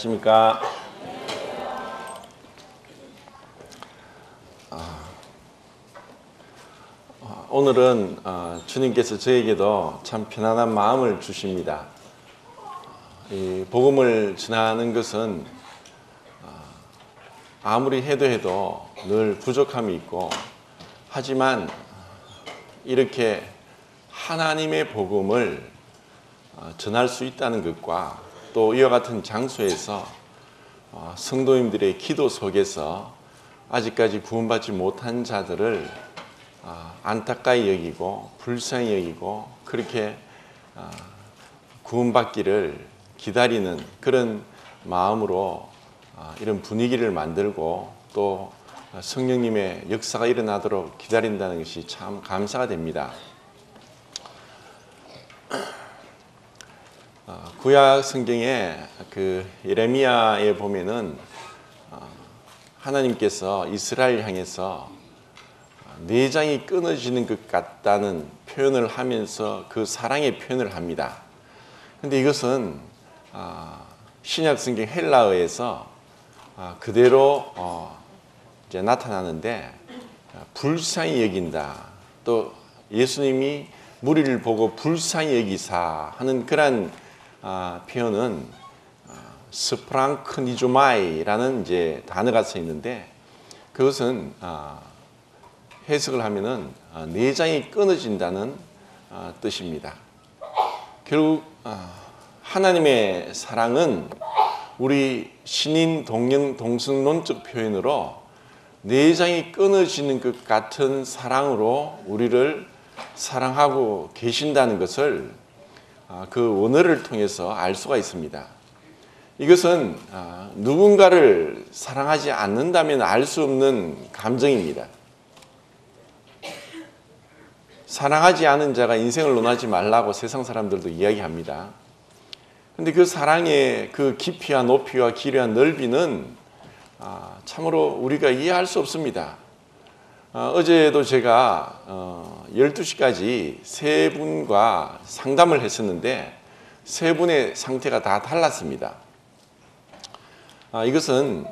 안녕하십니까. 오늘은 주님께서 저에게도 참 편안한 마음을 주십니다. 이 복음을 전하는 것은 아무리 해도 늘 부족함이 있고, 하지만 이렇게 하나님의 복음을 전할 수 있다는 것과 또 이와 같은 장소에서 성도님들의 기도 속에서 아직까지 구원받지 못한 자들을 안타까이 여기고 불쌍히 여기고 그렇게 구원받기를 기다리는 그런 마음으로 이런 분위기를 만들고 또 성령님의 역사가 일어나도록 기다린다는 것이 참 감사가 됩니다. 구약 성경에 그 예레미야에 보면은 하나님께서 이스라엘 향해서 내장이 끊어지는 것 같다는 표현을 하면서 그 사랑의 표현을 합니다. 근데 이것은 신약 성경 헬라어에서 그대로 이제 나타나는데, 불쌍히 여긴다, 또 예수님이 무리를 보고 불쌍히 여기사 하는 그런 표현은 스프랑크니조마이라는 이제 단어가 써 있는데, 그것은 해석을 하면은 내장이 끊어진다는 뜻입니다. 결국 하나님의 사랑은 우리 신인 동령 동성론적 표현으로 내장이 끊어지는 것 같은 사랑으로 우리를 사랑하고 계신다는 것을 그 원어를 통해서 알 수가 있습니다. 이것은 누군가를 사랑하지 않는다면 알 수 없는 감정입니다. 사랑하지 않은 자가 인생을 논하지 말라고 세상 사람들도 이야기합니다. 그런데 그 사랑의 그 깊이와 높이와 길이와 넓이는 참으로 우리가 이해할 수 없습니다. 어제도 제가 12시까지 세 분과 상담을 했었는데 세 분의 상태가 다 달랐습니다. 이것은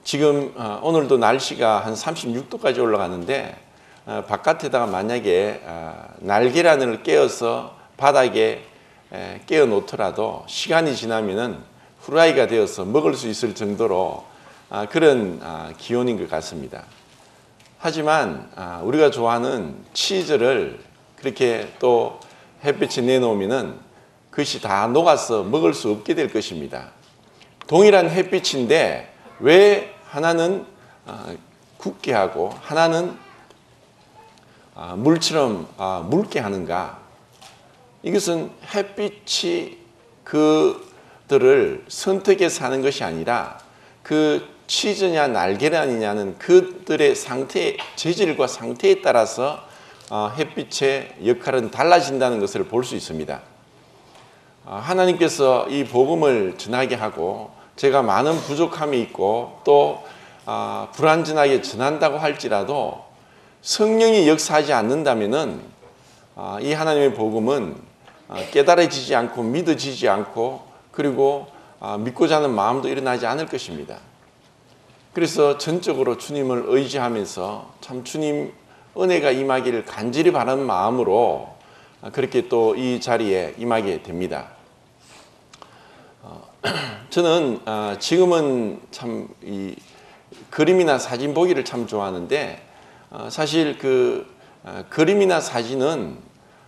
지금 오늘도 날씨가 한 36도까지 올라가는데, 바깥에다가 만약에 날계란을 깨어서 바닥에 깨어 놓더라도 시간이 지나면은 후라이가 되어서 먹을 수 있을 정도로 그런 기온인 것 같습니다. 하지만 우리가 좋아하는 치즈를 그렇게 또 햇빛에 내놓으면은 그것이 다 녹아서 먹을 수 없게 될 것입니다. 동일한 햇빛인데 왜 하나는 굳게 하고 하나는 물처럼 묽게 하는가? 이것은 햇빛이 그들을 선택해서 하는 것이 아니라 그 치즈냐 날계란이냐는 그들의 상태, 재질과 상태에 따라서 햇빛의 역할은 달라진다는 것을 볼 수 있습니다. 하나님께서 이 복음을 전하게 하고 제가 많은 부족함이 있고 또 불완전하게 전한다고 할지라도 성령이 역사하지 않는다면은 이 하나님의 복음은 깨달아지지 않고 믿어지지 않고 그리고 믿고자 하는 마음도 일어나지 않을 것입니다. 그래서 전적으로 주님을 의지하면서 참 주님 은혜가 임하기를 간절히 바라는 마음으로 그렇게 또 이 자리에 임하게 됩니다. 저는 지금은 참 이 그림이나 사진 보기를 참 좋아하는데, 사실 그 그림이나 사진은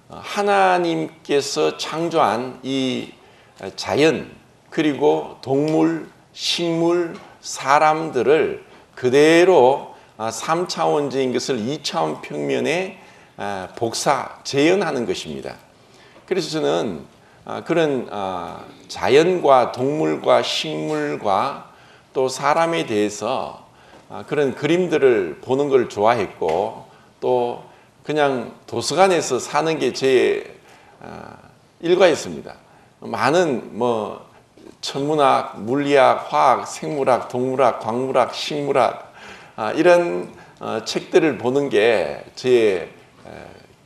하나님께서 창조한 이 자연 그리고 동물, 식물, 사람들을 그대로 3차원적인 것을 2차원 평면에 복사, 재현하는 것입니다. 그래서 저는 그런 자연과 동물과 식물과 또 사람에 대해서 그런 그림들을 보는 걸 좋아했고, 또 그냥 도서관에서 사는 게 제 일과였습니다. 많은 천문학, 물리학, 화학, 생물학, 동물학, 광물학, 식물학 이런 책들을 보는 게 제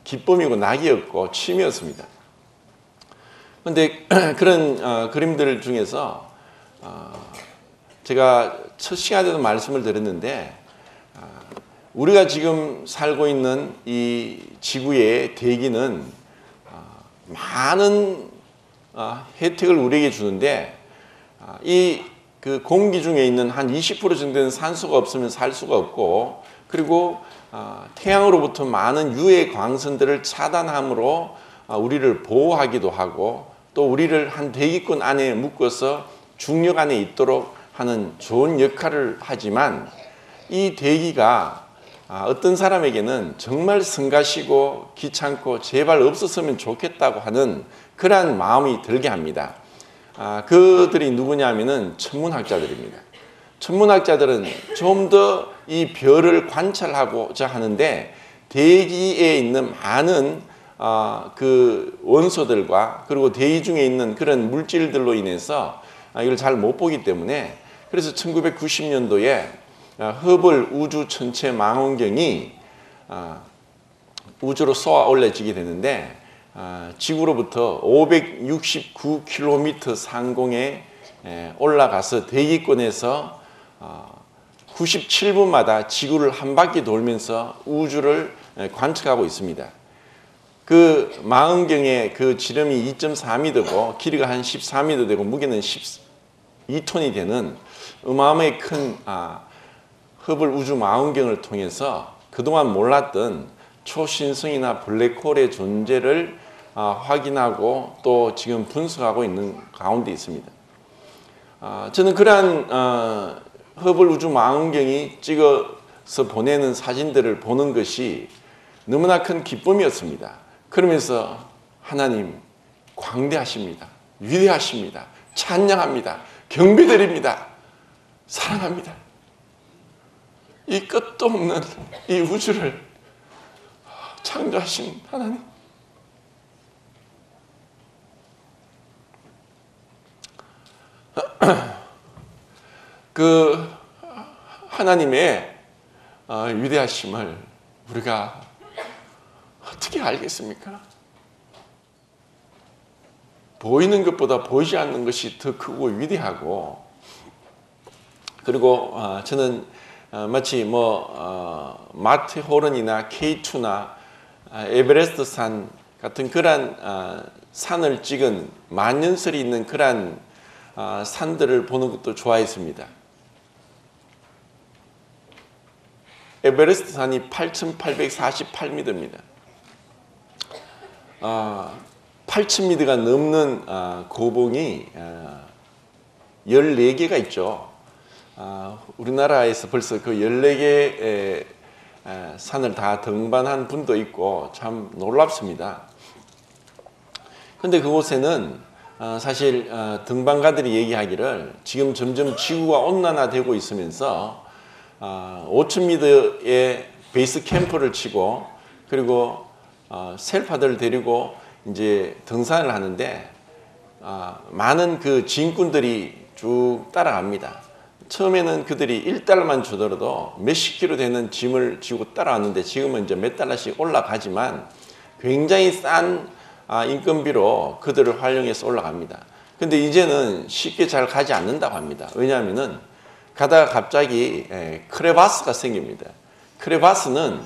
기쁨이고 낙이었고 취미였습니다. 그런데 그런 그림들 중에서 제가 첫 시간에도 말씀을 드렸는데 우리가 지금 살고 있는 이 지구의 대기는 많은 혜택을 우리에게 주는데 이 그 공기 중에 있는 한 20% 정도는 산소가 없으면 살 수가 없고, 그리고 태양으로부터 많은 유해 광선들을 차단함으로 우리를 보호하기도 하고, 또 우리를 한 대기권 안에 묶어서 중력 안에 있도록 하는 좋은 역할을 하지만, 이 대기가 어떤 사람에게는 정말 성가시고 귀찮고 제발 없었으면 좋겠다고 하는 그러한 마음이 들게 합니다. 그들이 누구냐면은 천문학자들입니다. 천문학자들은 좀 더 이 별을 관찰하고자 하는데, 대기에 있는 많은 그 원소들과 그리고 대기 중에 있는 그런 물질들로 인해서 이걸 잘 못 보기 때문에, 그래서 1990년도에 허블 우주 천체 망원경이 우주로 쏘아 올려지게 되는데, 지구로부터 569km 상공에 올라가서 대기권에서 97분마다 지구를 한 바퀴 돌면서 우주를 관측하고 있습니다. 그 망원경의 그 지름이 2.4m고 길이가 한 14m 되고 무게는 12톤이 되는 어마어마하게 큰 허블 우주 망원경을 통해서 그동안 몰랐던 초신성이나 블랙홀의 존재를 확인하고 또 지금 분석하고 있는 가운데 있습니다. 저는 그러한 허블 우주 망원경이 찍어서 보내는 사진들을 보는 것이 너무나 큰 기쁨이었습니다. 그러면서 하나님 광대하십니다. 위대하십니다. 찬양합니다. 경배드립니다. 사랑합니다. 이 끝도 없는 이 우주를 창조하신 하나님, 그 하나님의 위대하심을 우리가 어떻게 알겠습니까? 보이는 것보다 보이지 않는 것이 더 크고 위대하고, 그리고 저는 마치 마테호른이나 K2나 에베레스트 산 같은 그러한 산을 찍은 만년설이 있는 그러한 산들을 보는 것도 좋아했습니다. 에베레스트 산이 8,848m입니다. 8,000m가 넘는 고봉이 14개가 있죠. 우리나라에서 벌써 그 14개의 산을 다 등반한 분도 있고 참 놀랍습니다. 그런데 그곳에는 사실 등반가들이 얘기하기를 지금 점점 지구가 온난화되고 있으면서 5,000m의 베이스 캠프를 치고, 그리고 셀파들을 데리고 이제 등산을 하는데 많은 그 지인꾼들이 쭉 따라갑니다. 처음에는 그들이 $1만 주더라도 몇십 킬로 되는 짐을 지고 따라왔는데, 지금은 이제 몇 달러씩 올라가지만 굉장히 싼 인건비로 그들을 활용해서 올라갑니다. 근데 이제는 쉽게 잘 가지 않는다고 합니다. 왜냐하면은 가다가 갑자기 크레바스가 생깁니다. 크레바스는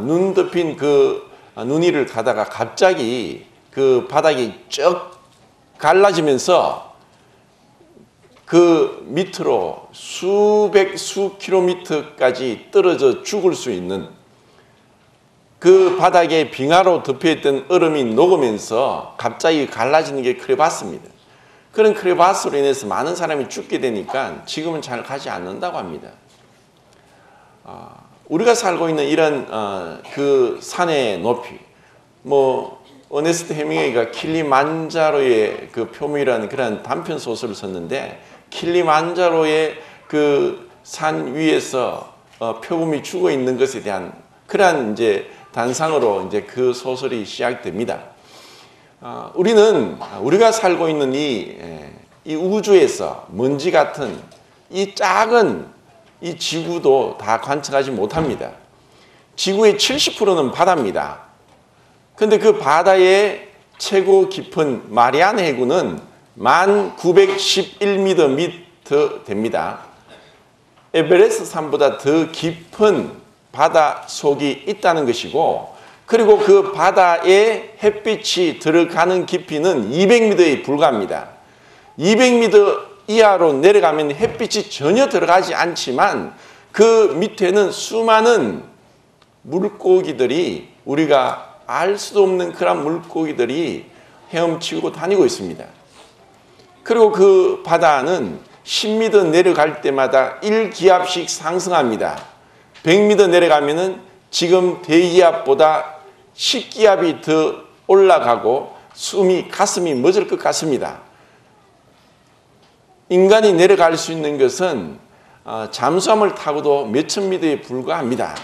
눈 덮인 그 눈 위를 가다가 갑자기 그 바닥이 쭉 갈라지면서 그 밑으로 수 킬로미터까지 떨어져 죽을 수 있는, 그 바닥에 빙하로 덮여있던 얼음이 녹으면서 갑자기 갈라지는 게 크레바스입니다. 그런 크레바스로 인해서 많은 사람이 죽게 되니까 지금은 잘 가지 않는다고 합니다. 우리가 살고 있는 이런 그 산의 높이, 어네스트 헤밍웨이가 킬리만자로의 그 표명이라는 그런 단편 소설을 썼는데, 킬리만자로의 그 산 위에서 표범이 죽어 있는 것에 대한 그러한 이제 단상으로 이제 그 소설이 시작됩니다. 우리가 살고 있는 이 우주에서 먼지 같은 이 작은 이 지구도 다 관측하지 못합니다. 지구의 70%는 바다입니다. 근데 그 바다의 최고 깊은 마리아나 해구는 1911m 됩니다. 에베레스트 산보다 더 깊은 바다 속이 있다는 것이고, 그리고 그 바다에 햇빛이 들어가는 깊이는 200m에 불과합니다. 200m 이하로 내려가면 햇빛이 전혀 들어가지 않지만 그 밑에는 수많은 물고기들이, 우리가 알 수도 없는 그런 물고기들이 헤엄치고 다니고 있습니다. 그리고 그 바다는 10m 내려갈 때마다 1기압씩 상승합니다. 100m 내려가면은 지금 대기압보다 10기압이 더 올라가고 가슴이 멎을 것 같습니다. 인간이 내려갈 수 있는 것은 잠수함을 타고도 몇천 미터에 불과합니다.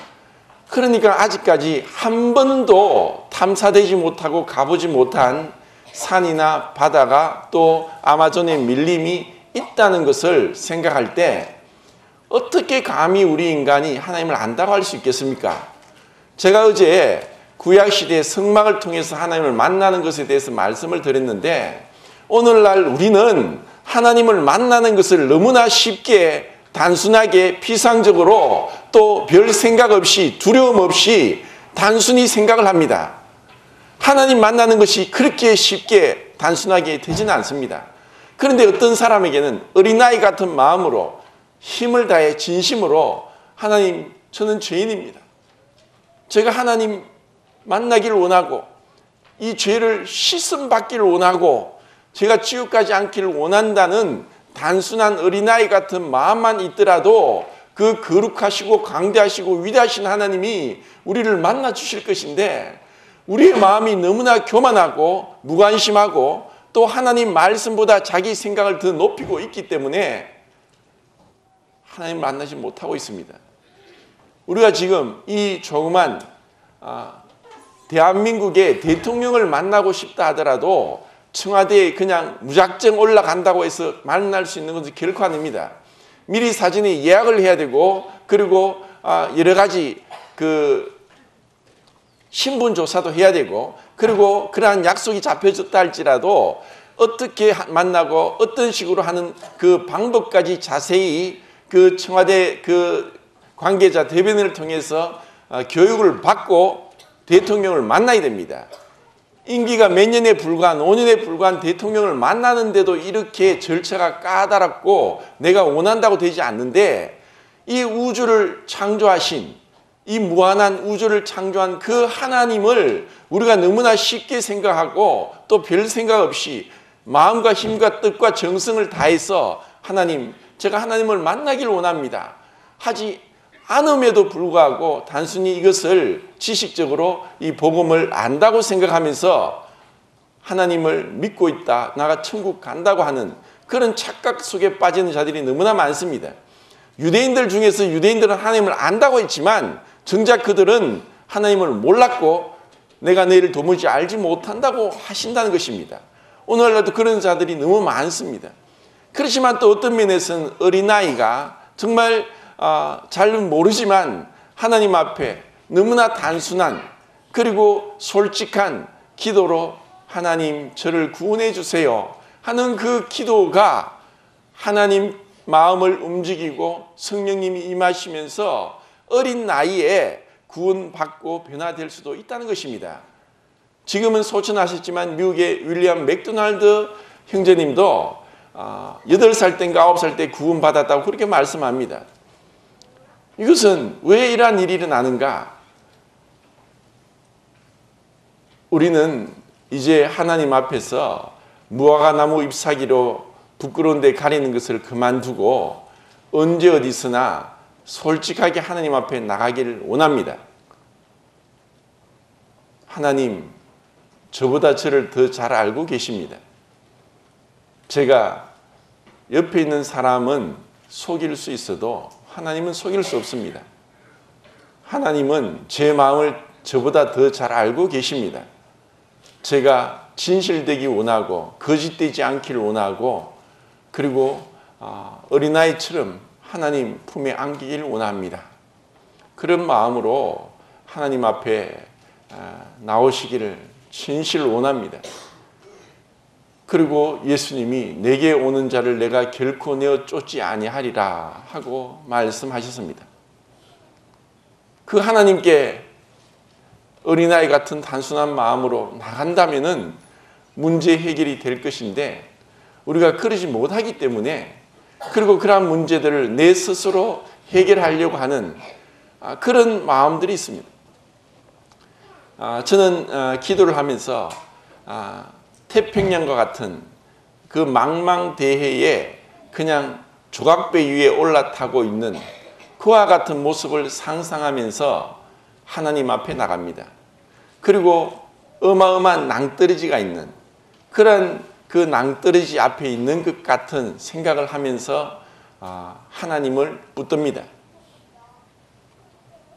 그러니까 아직까지 한 번도 탐사되지 못하고 가보지 못한 산이나 바다가 또 아마존의 밀림이 있다는 것을 생각할 때 어떻게 감히 우리 인간이 하나님을 안다고 할 수 있겠습니까? 제가 어제 구약시대의 성막을 통해서 하나님을 만나는 것에 대해서 말씀을 드렸는데, 오늘날 우리는 하나님을 만나는 것을 너무나 쉽게, 단순하게, 피상적으로, 또 별 생각 없이, 두려움 없이 단순히 생각을 합니다. 하나님 만나는 것이 그렇게 쉽게 단순하게 되지는 않습니다. 그런데 어떤 사람에게는 어린아이 같은 마음으로 힘을 다해 진심으로, 하나님, 저는 죄인입니다. 제가 하나님 만나기를 원하고 이 죄를 씻음 받기를 원하고 제가 지옥 가지 않기를 원한다는 단순한 어린아이 같은 마음만 있더라도 그 거룩하시고 강대하시고 위대하신 하나님이 우리를 만나 주실 것인데, 우리의 마음이 너무나 교만하고 무관심하고 또 하나님 말씀보다 자기 생각을 더 높이고 있기 때문에 하나님 만나지 못하고 있습니다. 우리가 지금 이 조그만 대한민국의 대통령을 만나고 싶다 하더라도 청와대에 그냥 무작정 올라간다고 해서 만날 수 있는 것은 결코 아닙니다. 미리 사전에 예약을 해야 되고, 그리고 여러 가지 신분 조사도 해야 되고, 그리고 그러한 약속이 잡혀졌다 할지라도 어떻게 만나고 어떤 식으로 하는 그 방법까지 자세히 그 청와대 그 관계자 대변인을 통해서 교육을 받고 대통령을 만나야 됩니다. 임기가 몇 년에 불과한, 5년에 불과한 대통령을 만나는데도 이렇게 절차가 까다롭고 내가 원한다고 되지 않는데, 이 우주를 창조하신, 이 무한한 우주를 창조한 그 하나님을 우리가 너무나 쉽게 생각하고 또 별 생각 없이 마음과 힘과 뜻과 정성을 다해서 하나님, 제가 하나님을 만나길 원합니다 하지 않음에도 불구하고 단순히 이것을 지식적으로 이 복음을 안다고 생각하면서 하나님을 믿고 있다, 나가 천국 간다고 하는 그런 착각 속에 빠지는 자들이 너무나 많습니다. 유대인들 중에서 유대인들은 하나님을 안다고 했지만 정작 그들은 하나님을 몰랐고 내가 너희를 도무지 알지 못한다고 하신다는 것입니다. 오늘날도 그런 자들이 너무 많습니다. 그렇지만 또 어떤 면에서는 어린아이가 정말 잘 모르지만 하나님 앞에 너무나 단순한 그리고 솔직한 기도로 하나님 저를 구원해 주세요 하는 그 기도가 하나님 마음을 움직이고 성령님이 임하시면서 어린 나이에 구원받고 변화될 수도 있다는 것입니다. 지금은 소천하셨지만 미국의 윌리엄 맥도날드 형제님도 8살 때인가 9살 때 구원받았다고 그렇게 말씀합니다. 이것은 왜 이러한 일이 일어나는가? 우리는 이제 하나님 앞에서 무화과나무 잎사귀로 부끄러운 데 가리는 것을 그만두고 언제 어디서나 솔직하게 하나님 앞에 나가기를 원합니다. 하나님, 저보다 저를 더 잘 알고 계십니다. 제가 옆에 있는 사람은 속일 수 있어도 하나님은 속일 수 없습니다. 하나님은 제 마음을 저보다 더 잘 알고 계십니다. 제가 진실되기 원하고 거짓되지 않기를 원하고 그리고 어린아이처럼 하나님 품에 안기기를 원합니다. 그런 마음으로 하나님 앞에 나오시기를 진실로 원합니다. 그리고 예수님이 내게 오는 자를 내가 결코 내어 쫓지 아니하리라 하고 말씀하셨습니다. 그 하나님께 어린아이 같은 단순한 마음으로 나간다면은 문제 해결이 될 것인데 우리가 그러지 못하기 때문에 그리고 그러한 문제들을 내 스스로 해결하려고 하는 그런 마음들이 있습니다. 저는 기도를 하면서 태평양과 같은 그 망망대해에 그냥 조각배 위에 올라타고 있는 그와 같은 모습을 상상하면서 하나님 앞에 나갑니다. 그리고 어마어마한 낭떠러지가 있는 그런 그 낭떠러지 앞에 있는 것 같은 생각을 하면서 하나님을 붙듭니다.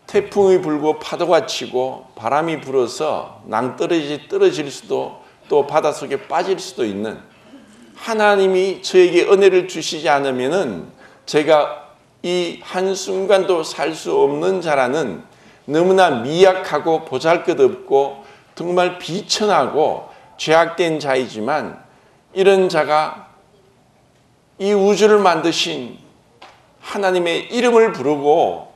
태풍이 불고 파도가 치고 바람이 불어서 낭떠러지 떨어질 수도 또 바닷속에 빠질 수도 있는 하나님이 저에게 은혜를 주시지 않으면은 제가 이 한순간도 살 수 없는 자라는 너무나 미약하고 보잘것없고 정말 비천하고 죄악된 자이지만 이런 자가 이 우주를 만드신 하나님의 이름을 부르고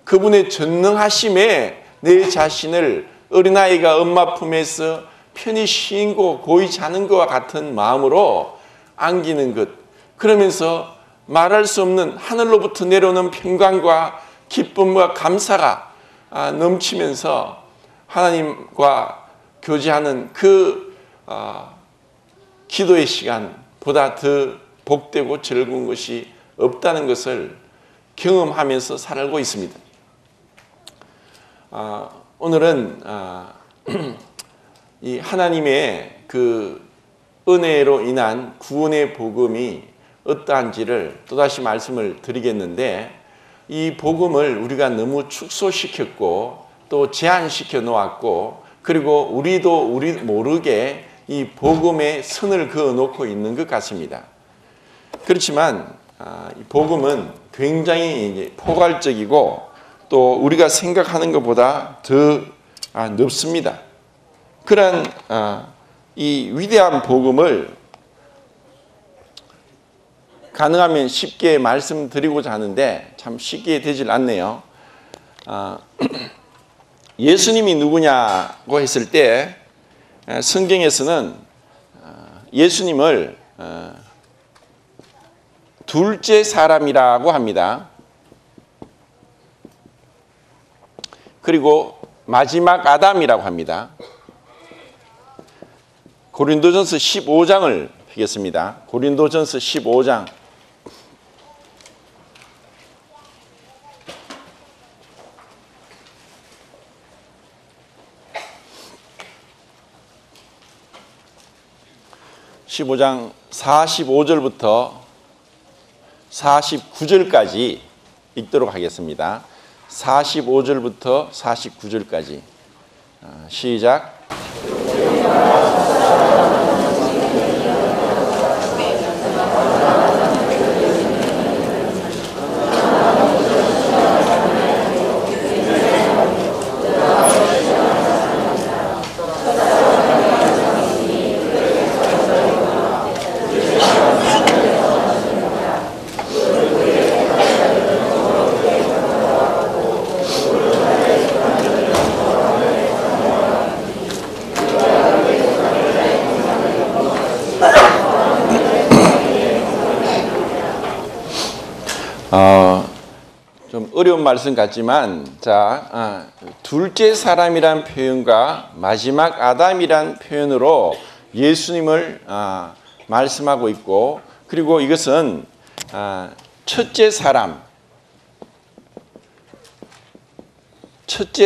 그분의 전능하심에 내 자신을 어린아이가 엄마 품에서 편히 쉬고 고이 자는 것과 같은 마음으로 안기는 것, 그러면서 말할 수 없는 하늘로부터 내려오는 평강과 기쁨과 감사가 넘치면서 하나님과 교제하는 그 기도의 시간보다 더 복되고 즐거운 것이 없다는 것을 경험하면서 살고 있습니다. 오늘은 이 하나님의 그 은혜로 인한 구원의 복음이 어떠한지를 또다시 말씀을 드리겠는데, 이 복음을 우리가 너무 축소시켰고 또 제한시켜 놓았고, 그리고 우리도 우리 모르게 이 복음에 선을 그어놓고 있는 것 같습니다. 그렇지만 이 복음은 굉장히 포괄적이고 또 우리가 생각하는 것보다 더 넓습니다. 그런 이 위대한 복음을 가능하면 쉽게 말씀드리고자 하는데 참 쉽게 되질 않네요. 예수님이 누구냐고 했을 때 성경에서는 예수님을 둘째 사람이라고 합니다. 그리고 마지막 아담이라고 합니다. 고린도전서 15장을 펴겠습니다. 고린도전서 15장. (15장) 45절부터 49절까지 읽도록 하겠습니다. 45절부터 49절까지 시작. 좀 어려운 말씀 같지만, 둘째 사람이란 표현과 마지막 아담이란 표현으로 예수님을 말씀하고 있고, 그리고 이것은 첫째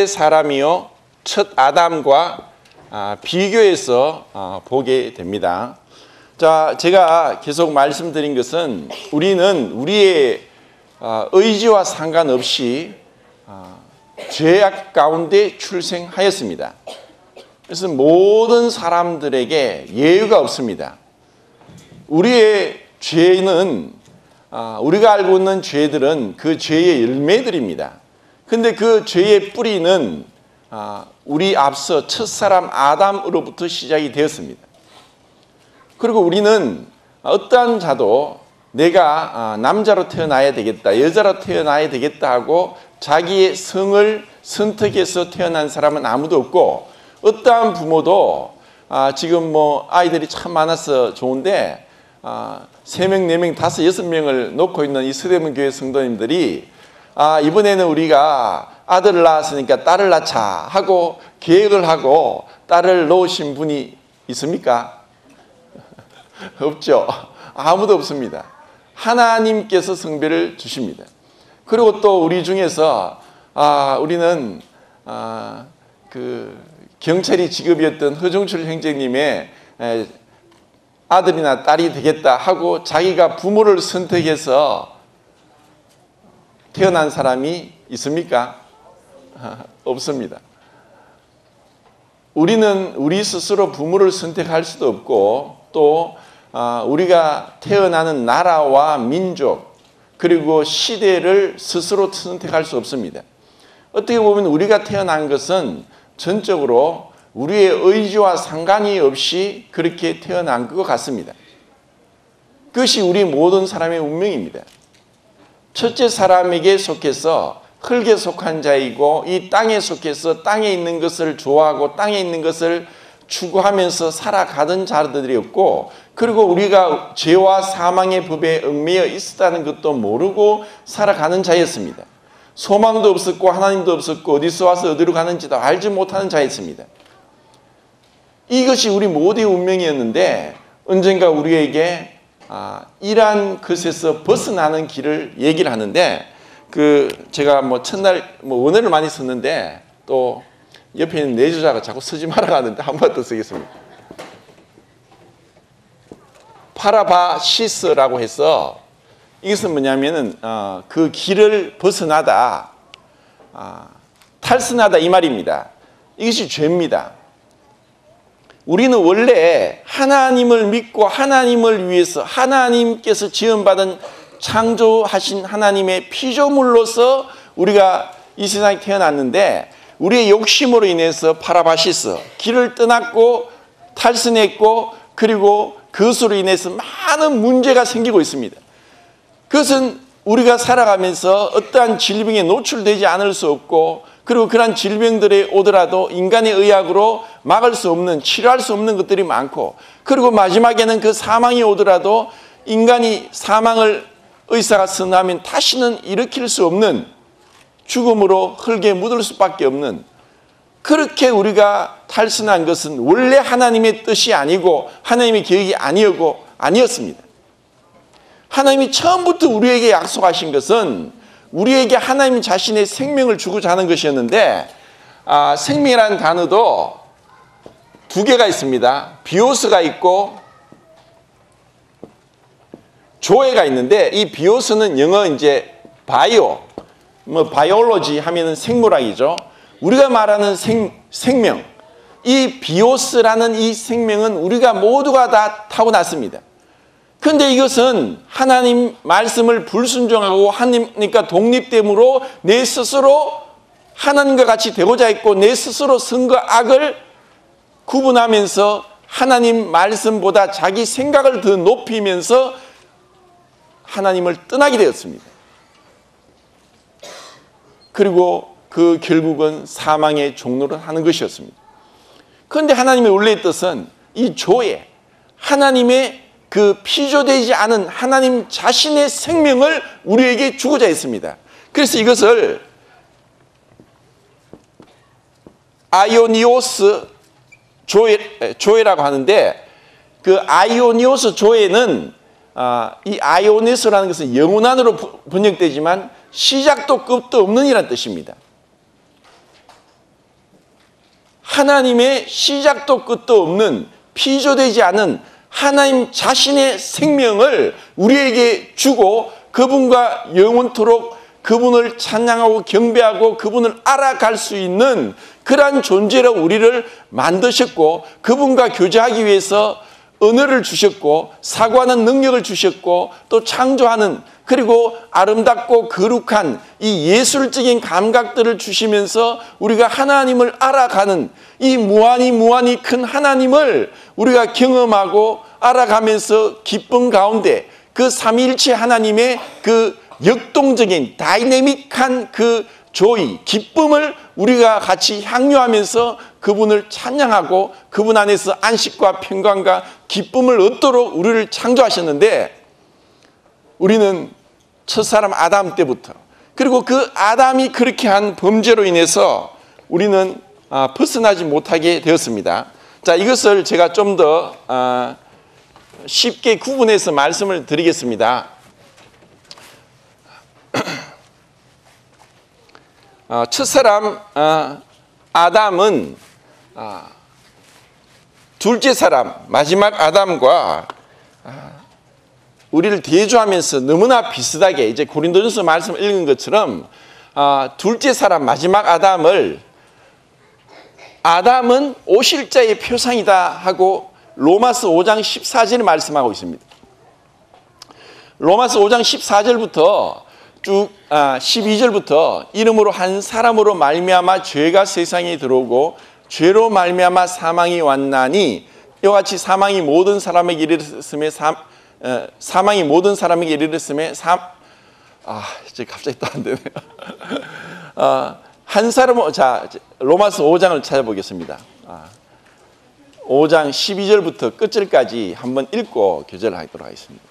사람이요 첫 아담과 비교해서 보게 됩니다. 자, 제가 계속 말씀드린 것은 우리는 우리의 의지와 상관없이 죄악 가운데 출생하였습니다. 그래서 모든 사람들에게 예외가 없습니다. 우리의 죄는 우리가 알고 있는 죄들은 그 죄의 열매들입니다. 근데 그 죄의 뿌리는 우리 앞서 첫사람 아담으로부터 시작이 되었습니다. 그리고 우리는 어떠한 자도 내가 남자로 태어나야 되겠다, 여자로 태어나야 되겠다 하고 자기의 성을 선택해서 태어난 사람은 아무도 없고, 어떠한 부모도 지금 뭐 아이들이 참 많아서 좋은데 3명, 4명, 5, 6명을 놓고 있는 이 서대문 교회 성도님들이 이번에는 우리가 아들을 낳았으니까 딸을 낳자 하고 계획을 하고 딸을 놓으신 분이 있습니까? 없죠. 아무도 없습니다. 하나님께서 성별을 주십니다. 그리고 또 우리 중에서 우리는 그 경찰이 직업이었던 허종철 형제님의 아들이나 딸이 되겠다 하고 자기가 부모를 선택해서 태어난 사람이 있습니까? 없습니다. 우리는 우리 스스로 부모를 선택할 수도 없고, 또 우리가 태어나는 나라와 민족 그리고 시대를 스스로 선택할 수 없습니다. 어떻게 보면 우리가 태어난 것은 전적으로 우리의 의지와 상관이 없이 그렇게 태어난 것 같습니다. 그것이 우리 모든 사람의 운명입니다. 첫째 사람에게 속해서 흙에 속한 자이고, 이 땅에 속해서 땅에 있는 것을 좋아하고 땅에 있는 것을 추구하면서 살아가던 자들이었고, 그리고 우리가 죄와 사망의 법에 얽매여 있었다는 것도 모르고 살아가는 자였습니다. 소망도 없었고 하나님도 없었고 어디서 와서 어디로 가는지도 알지 못하는 자였습니다. 이것이 우리 모두의 운명이었는데, 언젠가 우리에게 이러한 것에서 벗어나는 길을 얘기를 하는데, 제가 뭐 첫날 원어를 많이 썼는데 또 옆에 있는 내주자가 자꾸 쓰지 말라고 하는데 한 번 더 쓰겠습니다. 파라바시스라고 해서, 이것은 뭐냐면은 그 길을 벗어나다, 탈선하다 이 말입니다. 이것이 죄입니다. 우리는 원래 하나님을 믿고 하나님을 위해서 하나님께서 지원받은 창조하신 하나님의 피조물로서 우리가 이 세상에 태어났는데, 우리의 욕심으로 인해서 파라바시스, 길을 떠났고 탈선했고, 그리고 그것으로 인해서 많은 문제가 생기고 있습니다. 그것은 우리가 살아가면서 어떠한 질병에 노출되지 않을 수 없고, 그리고 그러한 질병들이 오더라도 인간의 의학으로 막을 수 없는, 치료할 수 없는 것들이 많고, 그리고 마지막에는 그 사망이 오더라도 인간이 사망을 의사가 선하면 다시는 일으킬 수 없는 죽음으로 흙에 묻을 수밖에 없는, 그렇게 우리가 탈선한 것은 원래 하나님의 뜻이 아니고 하나님의 계획이 아니었습니다. 하나님이 처음부터 우리에게 약속하신 것은 우리에게 하나님 자신의 생명을 주고자 하는 것이었는데, 생명이라는 단어도 두 개가 있습니다. 비오스가 있고 조에가 있는데, 이 비오스는 영어 이제 바이오, 바이올로지 하면은 생물학이죠. 우리가 말하는 생명, 이 비오스라는 이 생명은 우리가 모두가 다 타고났습니다. 그런데 이것은 하나님 말씀을 불순종하고 하나님과 독립됨으로 내 스스로 하나님과 같이 되고자 했고, 내 스스로 선과 악을 구분하면서 하나님 말씀보다 자기 생각을 더 높이면서 하나님을 떠나게 되었습니다. 그리고 그 결국은 사망의 종로를 하는 것이었습니다. 그런데 하나님의 원래의 뜻은 이 조에 하나님의 그 피조되지 않은 하나님 자신의 생명을 우리에게 주고자 했습니다. 그래서 이것을 아이오니오스 조에라고 하는데, 그 아이오니오스 조에는 이 아이오니스라는 것은 영원한으로 번역되지만 시작도 끝도 없는 이라는 뜻입니다. 하나님의 시작도 끝도 없는, 피조되지 않은 하나님 자신의 생명을 우리에게 주고, 그분과 영원토록 그분을 찬양하고 경배하고 그분을 알아갈 수 있는 그러한 존재로 우리를 만드셨고, 그분과 교제하기 위해서 언어를 주셨고 사고하는 능력을 주셨고 또 창조하는 그리고 아름답고 거룩한 이 예술적인 감각들을 주시면서 우리가 하나님을 알아가는 이 무한히 큰 하나님을 우리가 경험하고 알아가면서 기쁨 가운데 그 삼위일체 하나님의 그 역동적인 다이내믹한 그 조이, 기쁨을 우리가 같이 향유하면서 그분을 찬양하고 그분 안에서 안식과 평강과 기쁨을 얻도록 우리를 창조하셨는데 우리는 첫사람 아담 때부터 그리고 그 아담이 그렇게 한 범죄로 인해서 우리는 벗어나지 못하게 되었습니다. 자, 이것을 제가 좀 더 쉽게 구분해서 말씀을 드리겠습니다. 첫사람 아담은 둘째 사람 마지막 아담과 우리를 대조하면서 너무나 비슷하게 이제 고린도전서 말씀을 읽은 것처럼 둘째 사람 마지막 아담은 오실 자의 표상이다 하고 로마서 5장 14절에 말씀하고 있습니다. 로마서 5장 14절부터 쭉 12절부터 이름으로 한 사람으로 말미암아 죄가 세상에 들어오고 죄로 말미암아 사망이 왔나니 이와 같이 사망이 모든 사람에게 이르렀음에 사망이 모든 사람에게 이르렀음에 이제 갑자기 또 안 되네요. 한 사람은 자 로마서 5장을 찾아보겠습니다. 5장 12절부터 끝절까지 한번 읽고 교절하도록 하겠습니다.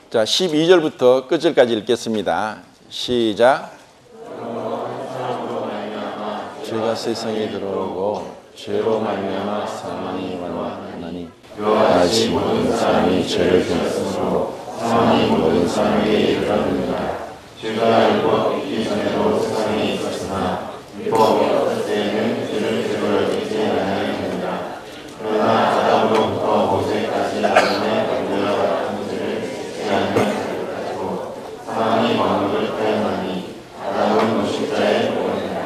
자, 12절부터 끝절까지 읽겠습니다. 시작. 죄가 세상에 들어오고 죄로 말미암아 사망이 왔나니 이와 같이 모든 사람이 죄를 범했으므로 사망이 모든 사람에게 이르렀느니라. 죄가 율법 있기 전에도 세상에 있었으나 율법이 없을 때에는 죄를 죄로 여기지 아니하였느니라. 그러나 아담으로부터 모세까지 아담의 관계와 같은 죄를 제한하여 가지고 사망이 왕국을 하였나니 아담은 노식자의 본이라.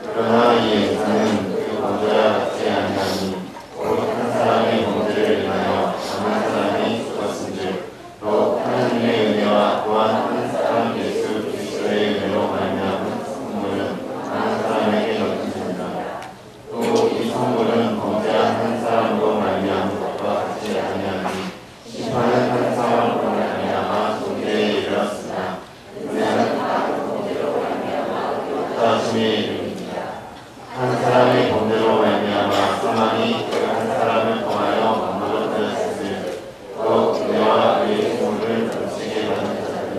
그러나 이 인사는 그 본자와 같지 아니하니 곧 한 사람의 범죄를 인하여 한 사람이 죽었은즉 또 하나님의 은혜와 또한 한 사람 예수 그리스도의 은혜로 말미암은 선물은 한 사람에게 얻으니라. 또 이 선물은 범죄한 한 사람으로 말미암은 것과 같지 아니하니 심판은 한 사람으로 말미암아 존재에 이르렀으나 은혜는 다짐에 이르니라. 한 사람의 범죄로 말미암아 사망이 그 한 사람을 통하여 왕으로 되었으니 또 은혜와 그의 선물을 넘치게 받은 자들은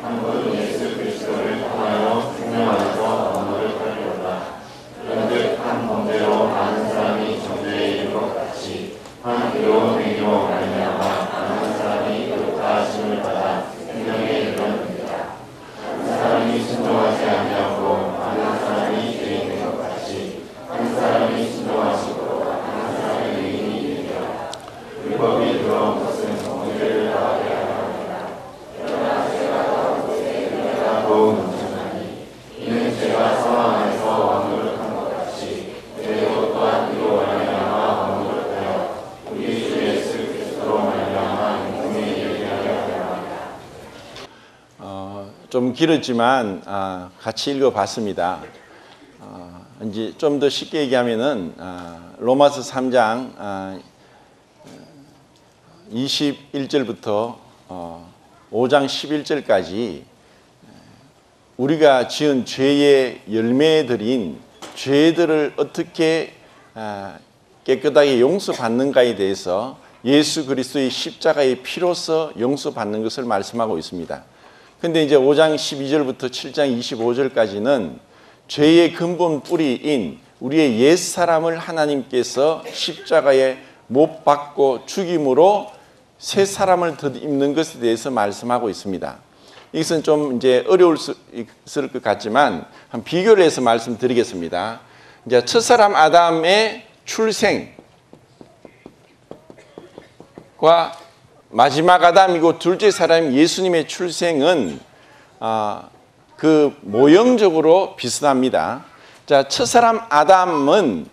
한 분 예수 그리스도를 통하여 생명 안에서 왕으로 하리로다. 그런즉 한 범죄로 많은 사람이 정죄에 이른 것 같이 한 의로운 행위로 말미암아 많은 사람이 거룩하심을 받아 생명에 이르렀느니라. 한 사람이 순종하지 아니하고 많은 사람이 죄인 된 것 같이 한 사람이 순종하시고 한 사람의 의인이 이르리라. 율법이 들어온 것은 공의를 하게 하느니라. 그러나 죄가 더욱 넘쳐나니 이는 죄가 사망 안에서 왕노릇 한 것 같이 죄도 또한 이로 말미암아 왕노릇 하여 우리 주 예수 그리스도로 말미암아 영생에 이르게 하려 함이라. 좀 길었지만 같이 읽어봤습니다. 이제 좀 더 쉽게 얘기하면은 로마서 3장 21절부터 5장 11절까지 우리가 지은 죄의 열매들인 죄들을 어떻게 깨끗하게 용서받는가에 대해서 예수 그리스도의 십자가의 피로서 용서받는 것을 말씀하고 있습니다. 근데 이제 5장 12절부터 7장 25절까지는 죄의 근본 뿌리인 우리의 옛사람을 하나님께서 십자가에 못 박고 죽임으로 새 사람을 덧입는 것에 대해서 말씀하고 있습니다. 이것은 좀 이제 어려울 수 있을 것 같지만 한 비교를 해서 말씀드리겠습니다. 이제 첫사람 아담의 출생과 마지막 아담이고 둘째 사람 예수님의 출생은 그 모형적으로 비슷합니다. 자, 첫사람 아담은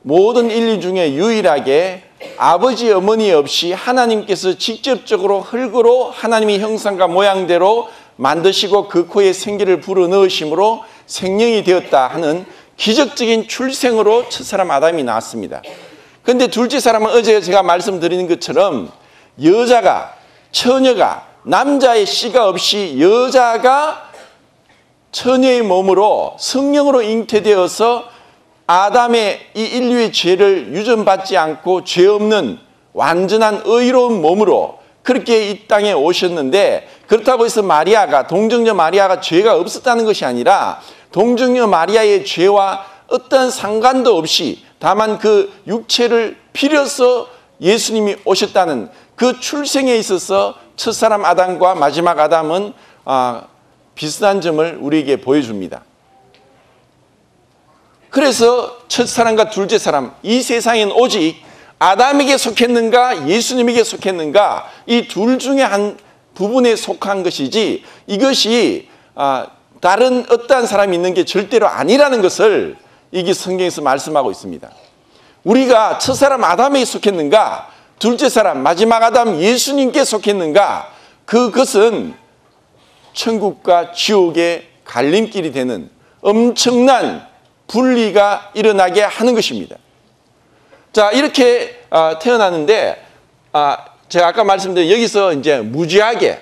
모든 인류 중에 유일하게 아버지 어머니 없이 하나님께서 직접적으로 흙으로 하나님의 형상과 모양대로 만드시고 그 코에 생기를 불어넣으심으로 생명이 되었다 하는 기적적인 출생으로 첫사람 아담이 나왔습니다. 그런데 둘째 사람은 어제 제가 말씀드린 것처럼 여자가, 처녀가, 남자의 씨가 없이 여자가 처녀의 몸으로 성령으로 잉태되어서 아담의 이 인류의 죄를 유전받지 않고 죄 없는 완전한 의로운 몸으로 그렇게 이 땅에 오셨는데, 그렇다고 해서 마리아가, 동정녀 마리아가 죄가 없었다는 것이 아니라 동정녀 마리아의 죄와 어떤 상관도 없이 다만 그 육체를 빌어서 예수님이 오셨다는 그 출생에 있어서 첫사람 아담과 마지막 아담은 비슷한 점을 우리에게 보여줍니다. 그래서 첫사람과 둘째 사람, 이 세상엔 오직 아담에게 속했는가 예수님에게 속했는가 이 둘 중에 한 부분에 속한 것이지 이것이 다른 어떠한 사람이 있는 게 절대로 아니라는 것을 이게 성경에서 말씀하고 있습니다. 우리가 첫사람 아담에게 속했는가 둘째 사람 마지막 아담 예수님께 속했는가, 그것은 천국과 지옥의 갈림길이 되는 엄청난 분리가 일어나게 하는 것입니다. 자, 이렇게 태어났는데 제가 아까 말씀드린 여기서 이제 무지하게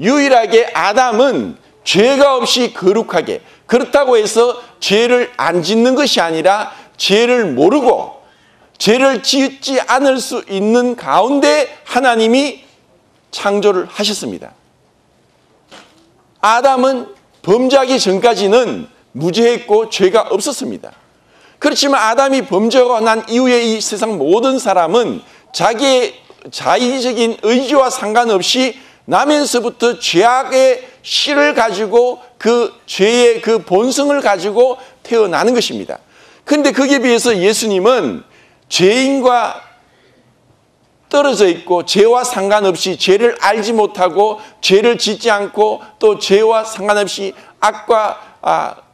유일하게 아담은 죄가 없이 거룩하게, 그렇다고 해서 죄를 안 짓는 것이 아니라 죄를 모르고 죄를 짓지 않을 수 있는 가운데 하나님이 창조를 하셨습니다. 아담은 범죄하기 전까지는 무죄했고 죄가 없었습니다. 그렇지만 아담이 범죄하고 난 이후에 이 세상 모든 사람은 자기의 자의적인 의지와 상관없이 나면서부터 죄악의 씨를 가지고 그 죄의 그 본성을 가지고 태어나는 것입니다. 그런데 거기에 비해서 예수님은 죄인과 떨어져 있고 죄와 상관없이 죄를 알지 못하고 죄를 짓지 않고 또 죄와 상관없이 악과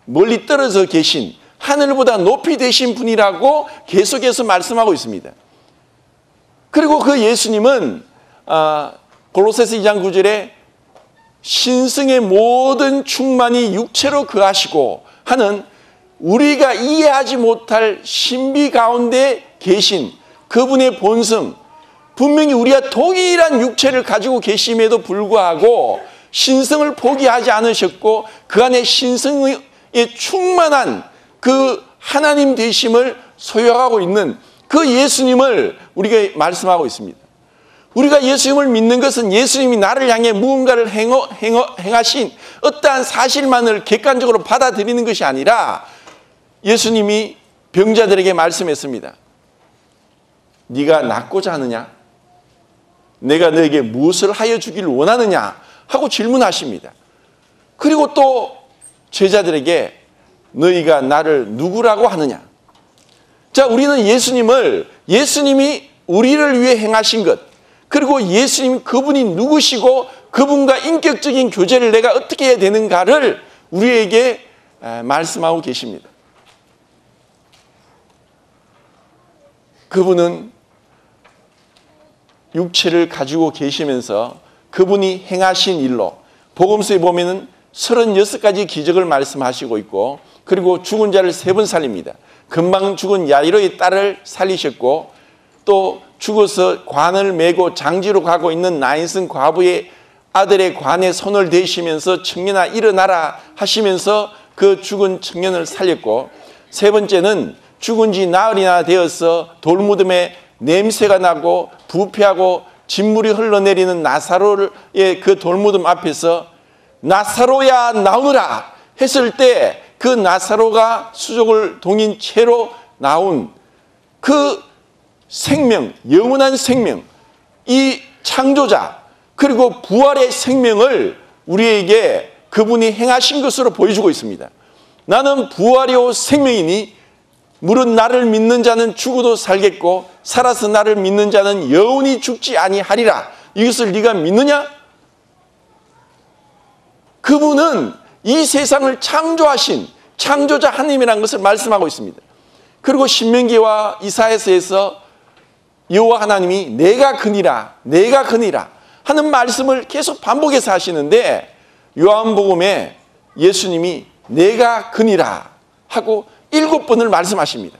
멀리 떨어져 계신 하늘보다 높이 되신 분이라고 계속해서 말씀하고 있습니다. 그리고 그 예수님은 골로새서 2장 9절에 신성의 모든 충만이 육체로 거하시고 하는 우리가 이해하지 못할 신비 가운데 계신 그분의 본성, 분명히 우리가 동일한 육체를 가지고 계심에도 불구하고 신성을 포기하지 않으셨고 그 안에 신성의 충만한 그 하나님 되심을 소유하고 있는 그 예수님을 우리가 말씀하고 있습니다. 우리가 예수님을 믿는 것은 예수님이 나를 향해 무언가를 행하신 어떠한 사실만을 객관적으로 받아들이는 것이 아니라 예수님이 병자들에게 말씀했습니다. 네가 낫고자 하느냐? 내가 너에게 무엇을 하여 주기를 원하느냐? 하고 질문하십니다. 그리고 또 제자들에게 너희가 나를 누구라고 하느냐? 자, 우리는 예수님이 우리를 위해 행하신 것, 그리고 예수님 그분이 누구시고 그분과 인격적인 교제를 내가 어떻게 해야 되는가를 우리에게 말씀하고 계십니다. 그분은 육체를 가지고 계시면서 그분이 행하신 일로 복음서에 보면은 36가지 기적을 말씀하시고 있고, 그리고 죽은 자를 3번 살립니다. 금방 죽은 야이로의 딸을 살리셨고, 또 죽어서 관을 메고 장지로 가고 있는 나인성 과부의 아들의 관에 손을 대시면서 청년아 일어나라 하시면서 그 죽은 청년을 살렸고, 세 번째는 죽은 지 나흘이나 되어서 돌무덤에 냄새가 나고 부패하고 진물이 흘러내리는 나사로의 그 돌무덤 앞에서 나사로야 나오너라 했을 때 그 나사로가 수족을 동인 채로 나온 그 생명, 영원한 생명, 이 창조자 그리고 부활의 생명을 우리에게 그분이 행하신 것으로 보여주고 있습니다. 나는 부활이요 생명이니 물은 나를 믿는 자는 죽어도 살겠고 살아서 나를 믿는 자는 영원히 죽지 아니하리라. 이것을 네가 믿느냐? 그분은 이 세상을 창조하신 창조자 하나님이라는 것을 말씀하고 있습니다. 그리고 신명기와 이사야서에서 여호와 하나님이 내가 그니라 내가 그니라 하는 말씀을 계속 반복해서 하시는데, 요한복음에 예수님이 내가 그니라 하고 7번을 말씀하십니다.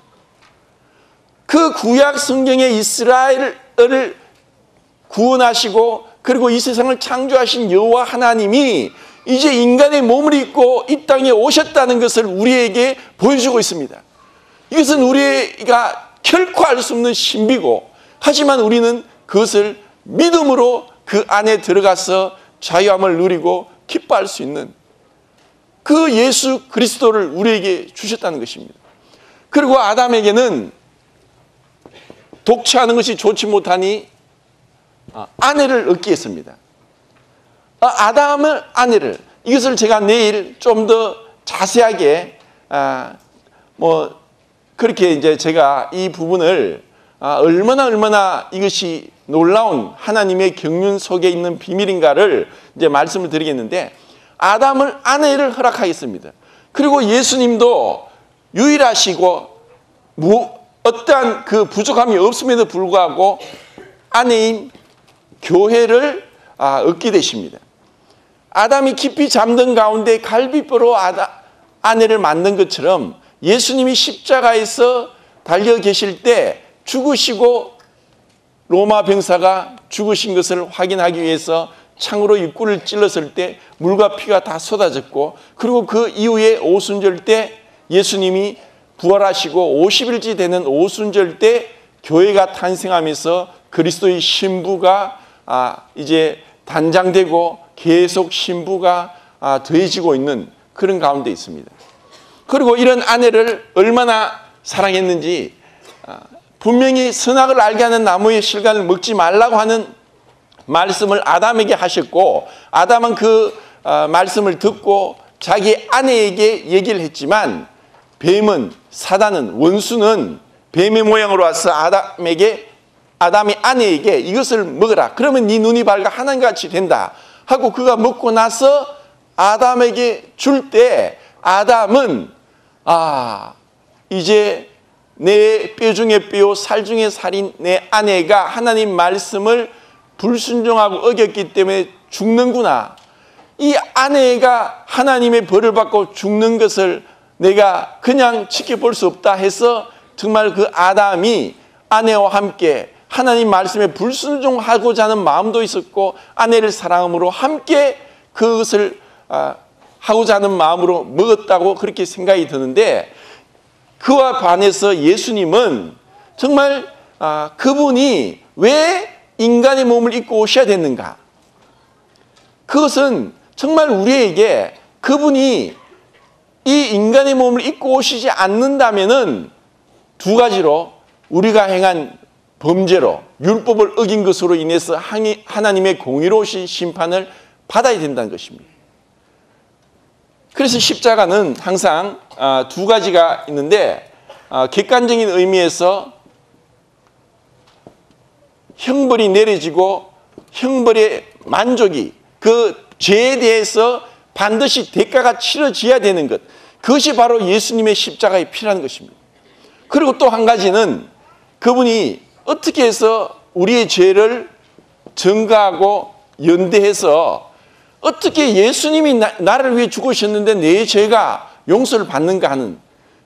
그 구약 성경의 이스라엘을 구원하시고 그리고 이 세상을 창조하신 여호와 하나님이 이제 인간의 몸을 입고 이 땅에 오셨다는 것을 우리에게 보여주고 있습니다. 이것은 우리가 결코 알 수 없는 신비고, 하지만 우리는 그것을 믿음으로 그 안에 들어가서 자유함을 누리고 기뻐할 수 있는 그 예수 그리스도를 우리에게 주셨다는 것입니다. 그리고 아담에게는 독취하는 것이 좋지 못하니 아내를 얻게 했습니다. 아담의 아내를, 이것을 제가 내일 좀 더 자세하게 그렇게 이제 제가 이 부분을 얼마나 이것이 놀라운 하나님의 경륜 속에 있는 비밀인가를 이제 말씀을 드리겠는데, 아담을 아내를 허락하겠습니다. 그리고 예수님도 유일하시고 어떠한 그 부족함이 없음에도 불구하고 아내인 교회를 얻게 되십니다. 아담이 깊이 잠든 가운데 갈비뼈로 아내를 만든 것처럼 예수님이 십자가에서 달려 계실 때 죽으시고 로마 병사가 죽으신 것을 확인하기 위해서 창으로 입구를 찔렀을 때 물과 피가 다 쏟아졌고, 그리고 그 이후에 오순절 때 예수님이 부활하시고 50일째 되는 오순절 때 교회가 탄생하면서 그리스도의 신부가 이제 단장되고 계속 신부가 더해지고 있는 그런 가운데 있습니다. 그리고 이런 아내를 얼마나 사랑했는지, 분명히 선악을 알게 하는 나무의 실과를 먹지 말라고 하는 말씀을 아담에게 하셨고, 아담은 그 말씀을 듣고 자기 아내에게 얘기를 했지만, 뱀은, 사단은, 원수는 뱀의 모양으로 와서 아담이 아내에게 이것을 먹어라, 그러면 네 눈이 밝아 하나님같이 된다 하고 그가 먹고 나서 아담에게 줄 때, 아담은 이제 내 뼈 중에 뼈, 살 중에 살인 내 아내가 하나님 말씀을 불순종하고 어겼기 때문에 죽는구나, 이 아내가 하나님의 벌을 받고 죽는 것을 내가 그냥 지켜볼 수 없다 해서 정말 그 아담이 아내와 함께 하나님 말씀에 불순종하고자 하는 마음도 있었고, 아내를 사랑함으로 함께 그것을 하고자 하는 마음으로 먹었다고 그렇게 생각이 드는데, 그와 반해서 예수님은 정말 그분이 왜 인간의 몸을 입고 오셔야 됐는가, 그것은 정말 우리에게 그분이 이 인간의 몸을 입고 오시지 않는다면은 두 가지로 우리가 행한 범죄로 율법을 어긴 것으로 인해서 하나님의 공의로우신 심판을 받아야 된다는 것입니다. 그래서 십자가는 항상 두 가지가 있는데, 객관적인 의미에서 형벌이 내려지고 형벌의 만족이, 그 죄에 대해서 반드시 대가가 치러져야 되는 것, 그것이 바로 예수님의 십자가의 피라는 것입니다. 그리고 또 한 가지는 그분이 어떻게 해서 우리의 죄를 증거하고 연대해서 어떻게 예수님이 나를 위해 죽으셨는데 내 죄가 용서를 받는가 하는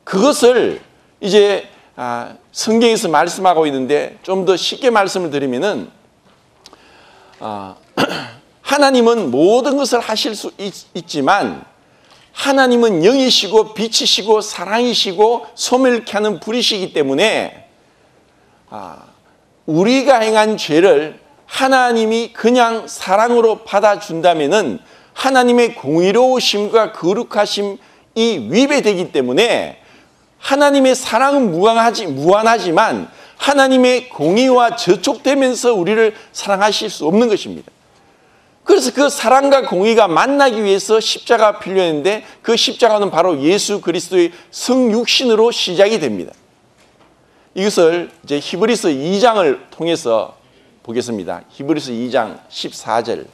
그것을 이제 성경에서 말씀하고 있는데, 좀 더 쉽게 말씀을 드리면은 하나님은 모든 것을 하실 수 있지만 하나님은 영이시고 빛이시고 사랑이시고 소멸케 하는 불이시기 때문에 우리가 행한 죄를 하나님이 그냥 사랑으로 받아준다면은 하나님의 공의로우심과 거룩하심이 위배되기 때문에 하나님의 사랑은 무한하지만 하나님의 공의와 저촉되면서 우리를 사랑하실 수 없는 것입니다. 그래서 그 사랑과 공의가 만나기 위해서 십자가가 필요했는데, 그 십자가는 바로 예수 그리스도의 성육신으로 시작이 됩니다. 이것을 이제 히브리서 2장을 통해서 보겠습니다. 히브리서 2장 14절.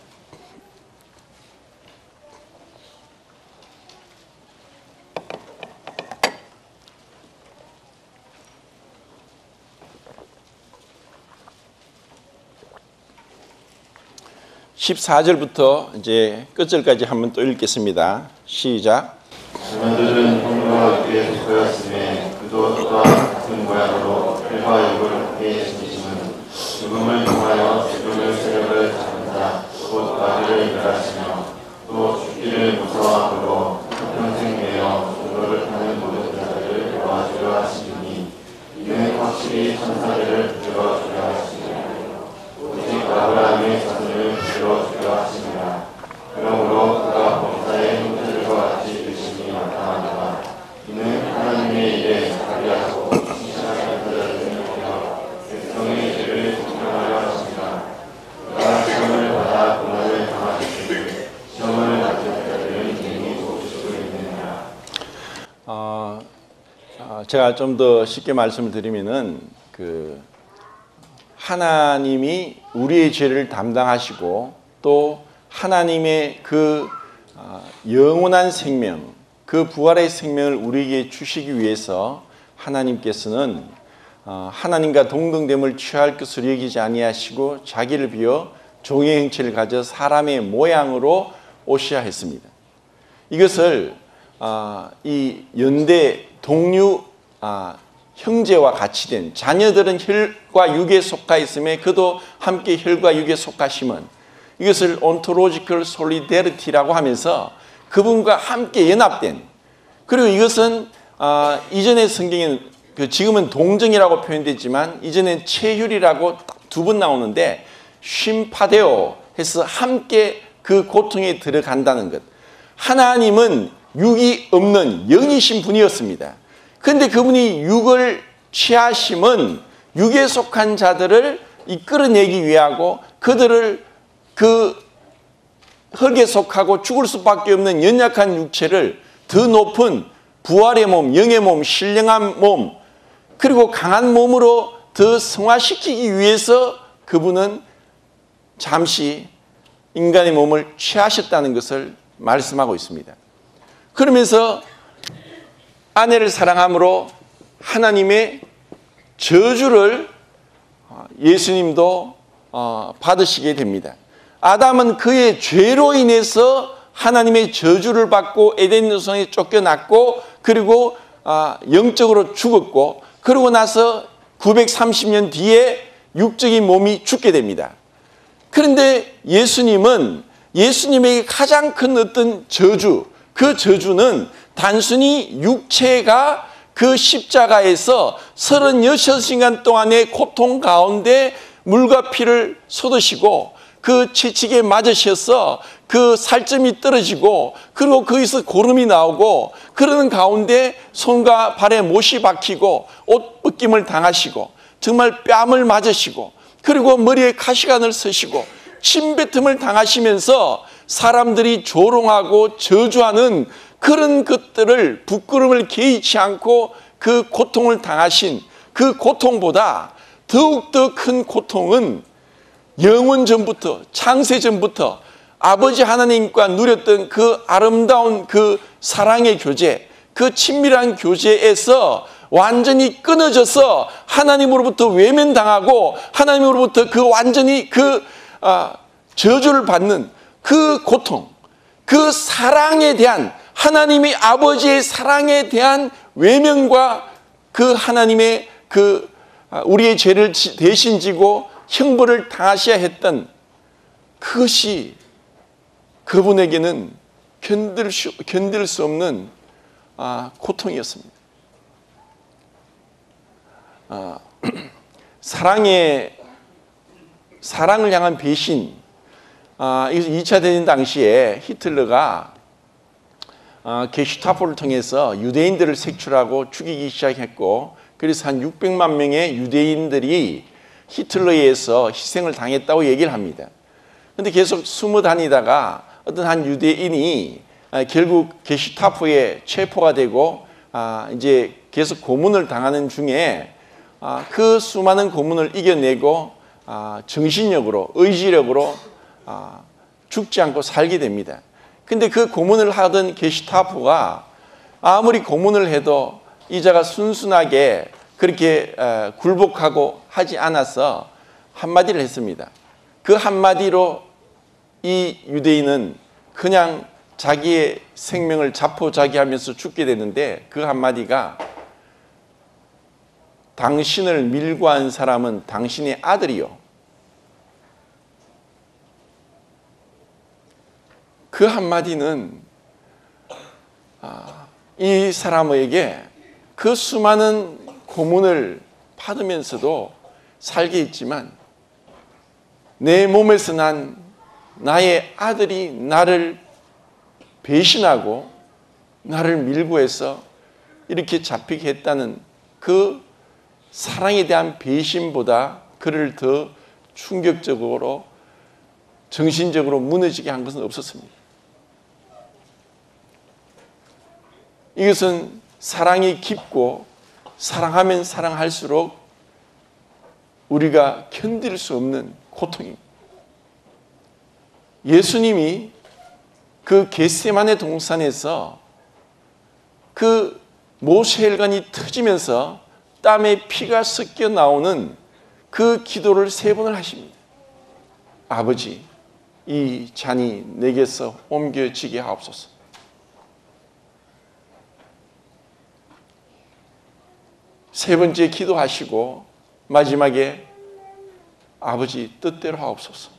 14절부터 이제 끝절까지 한번 또 읽겠습니다. 시작. 자녀들은 형과 육에 속하였음에 그도 그와 같은 모양으로 혈과 육을 함께 지니심은 죽음을 통하여 죽음의 세력을 잡는다. 곧 마귀를 멸하시며 또 죽기를 무서워하고 평생 매여 종로를 타는 모든 자들을 도와주려 하시니 이는 확실히 천사들을 붙들어 주려 하시니 오직 아브라함의 자손을 붙들어 주려 하시니라. 그러므로 그가 범사의 형제들과 같이 의심이 나타나니라. 이는 하나님의 일에 자비하고 신실한 자들을 위하여 백성의 죄를 속량하려 하시니라. 그가 시험을 받아 고난을 당하셨으니 시험을 받은 자들은 이미 도우시고 있느니라. 제가 좀 더 쉽게 말씀을 드리면은 하나님이 우리의 죄를 담당하시고 또 하나님의 그 영원한 생명, 그 부활의 생명을 우리에게 주시기 위해서 하나님께서는 하나님과 동등됨을 취할 것으로 여기지 아니하시고 자기를 비워 종의 형체를 가져 사람의 모양으로 오셔야 했습니다. 이것을 이 연대 동류 형제와 같이 된 자녀들은 혈과 육에 속하 있음에 그도 함께 혈과 육에 속하심은 이것을 ontological solidarity라고 하면서 그분과 함께 연합된, 그리고 이것은 이전의 성경에는 지금은 동정이라고 표현됐지만 이전엔 체휼이라고 두 번 나오는데 쉼파데오 해서 함께 그 고통에 들어간다는 것. 하나님은 육이 없는 영이신 분이었습니다. 그런데 그분이 육을 취하심은 육에 속한 자들을 이끌어내기 위하고 그들을 그 흙에 속하고 죽을 수밖에 없는 연약한 육체를 더 높은 부활의 몸, 영의 몸, 신령한 몸, 그리고 강한 몸으로 더 성화시키기 위해서 그분은 잠시 인간의 몸을 취하셨다는 것을 말씀하고 있습니다. 그러면서 아내를 사랑함으로 하나님의 저주를 예수님도 받으시게 됩니다. 아담은 그의 죄로 인해서 하나님의 저주를 받고 에덴 동산에 쫓겨났고 그리고 영적으로 죽었고 그러고 나서 930년 뒤에 육적인 몸이 죽게 됩니다. 그런데 예수님에게 가장 큰 어떤 저주, 그 저주는 단순히 육체가 그 십자가에서 36시간 동안의 고통 가운데 물과 피를 쏟으시고 그 채찍에 맞으셔서 그 살점이 떨어지고 그리고 거기서 고름이 나오고 그러는 가운데 손과 발에 못이 박히고 옷 벗김을 당하시고 정말 뺨을 맞으시고 그리고 머리에 가시관을 쓰시고 침뱉음을 당하시면서 사람들이 조롱하고 저주하는 그런 것들을 부끄러움을 개의치 않고 그 고통을 당하신 그 고통보다 더욱더 큰 고통은 영원 전부터 창세 전부터 아버지 하나님과 누렸던 그 아름다운 그 사랑의 교제, 그 친밀한 교제에서 완전히 끊어져서 하나님으로부터 외면당하고 하나님으로부터 그 완전히 그 저주를 받는 그 고통, 그 사랑에 대한 하나님의 아버지의 사랑에 대한 외면과 그 하나님의 그 우리의 죄를 대신 지고 형벌을 당하셔야 했던 그것이 그분에게는 견딜 수 없는 고통이었습니다. 사랑을 향한 배신. 2차 대전 당시에 히틀러가 게슈타포를 통해서 유대인들을 색출하고 죽이기 시작했고 그래서 한 600만 명의 유대인들이 히틀러에 의해서 희생을 당했다고 얘기를 합니다. 그런데 계속 숨어 다니다가 어떤 한 유대인이 결국 게슈타포에 체포가 되고 이제 계속 고문을 당하는 중에 그 수많은 고문을 이겨내고 정신력으로 의지력으로 죽지 않고 살게 됩니다. 근데 그 고문을 하던 게슈타포가 아무리 고문을 해도 이자가 순순하게 그렇게 굴복하고 하지 않아서 한마디를 했습니다. 그 한마디로 이 유대인은 그냥 자기의 생명을 자포자기하면서 죽게 되는데 그 한마디가 당신을 밀고 한 사람은 당신의 아들이요. 그 한마디는 이 사람에게 그 수많은 고문을 받으면서도 살게 했지만 내 몸에서 난 나의 아들이 나를 배신하고 나를 밀고 해서 이렇게 잡히게 했다는 그 사랑에 대한 배신보다 그를 더 충격적으로 정신적으로 무너지게 한 것은 없었습니다. 이것은 사랑이 깊고 사랑하면 사랑할수록 우리가 견딜 수 없는 고통입니다. 예수님이 그 겟세마네 동산에서 그 모세혈관이 터지면서 땀에 피가 섞여 나오는 그 기도를 3번을 하십니다. 아버지, 이 잔이 내게서 옮겨지게 하옵소서. 세 번째 기도하시고 마지막에 아버지 뜻대로 하옵소서.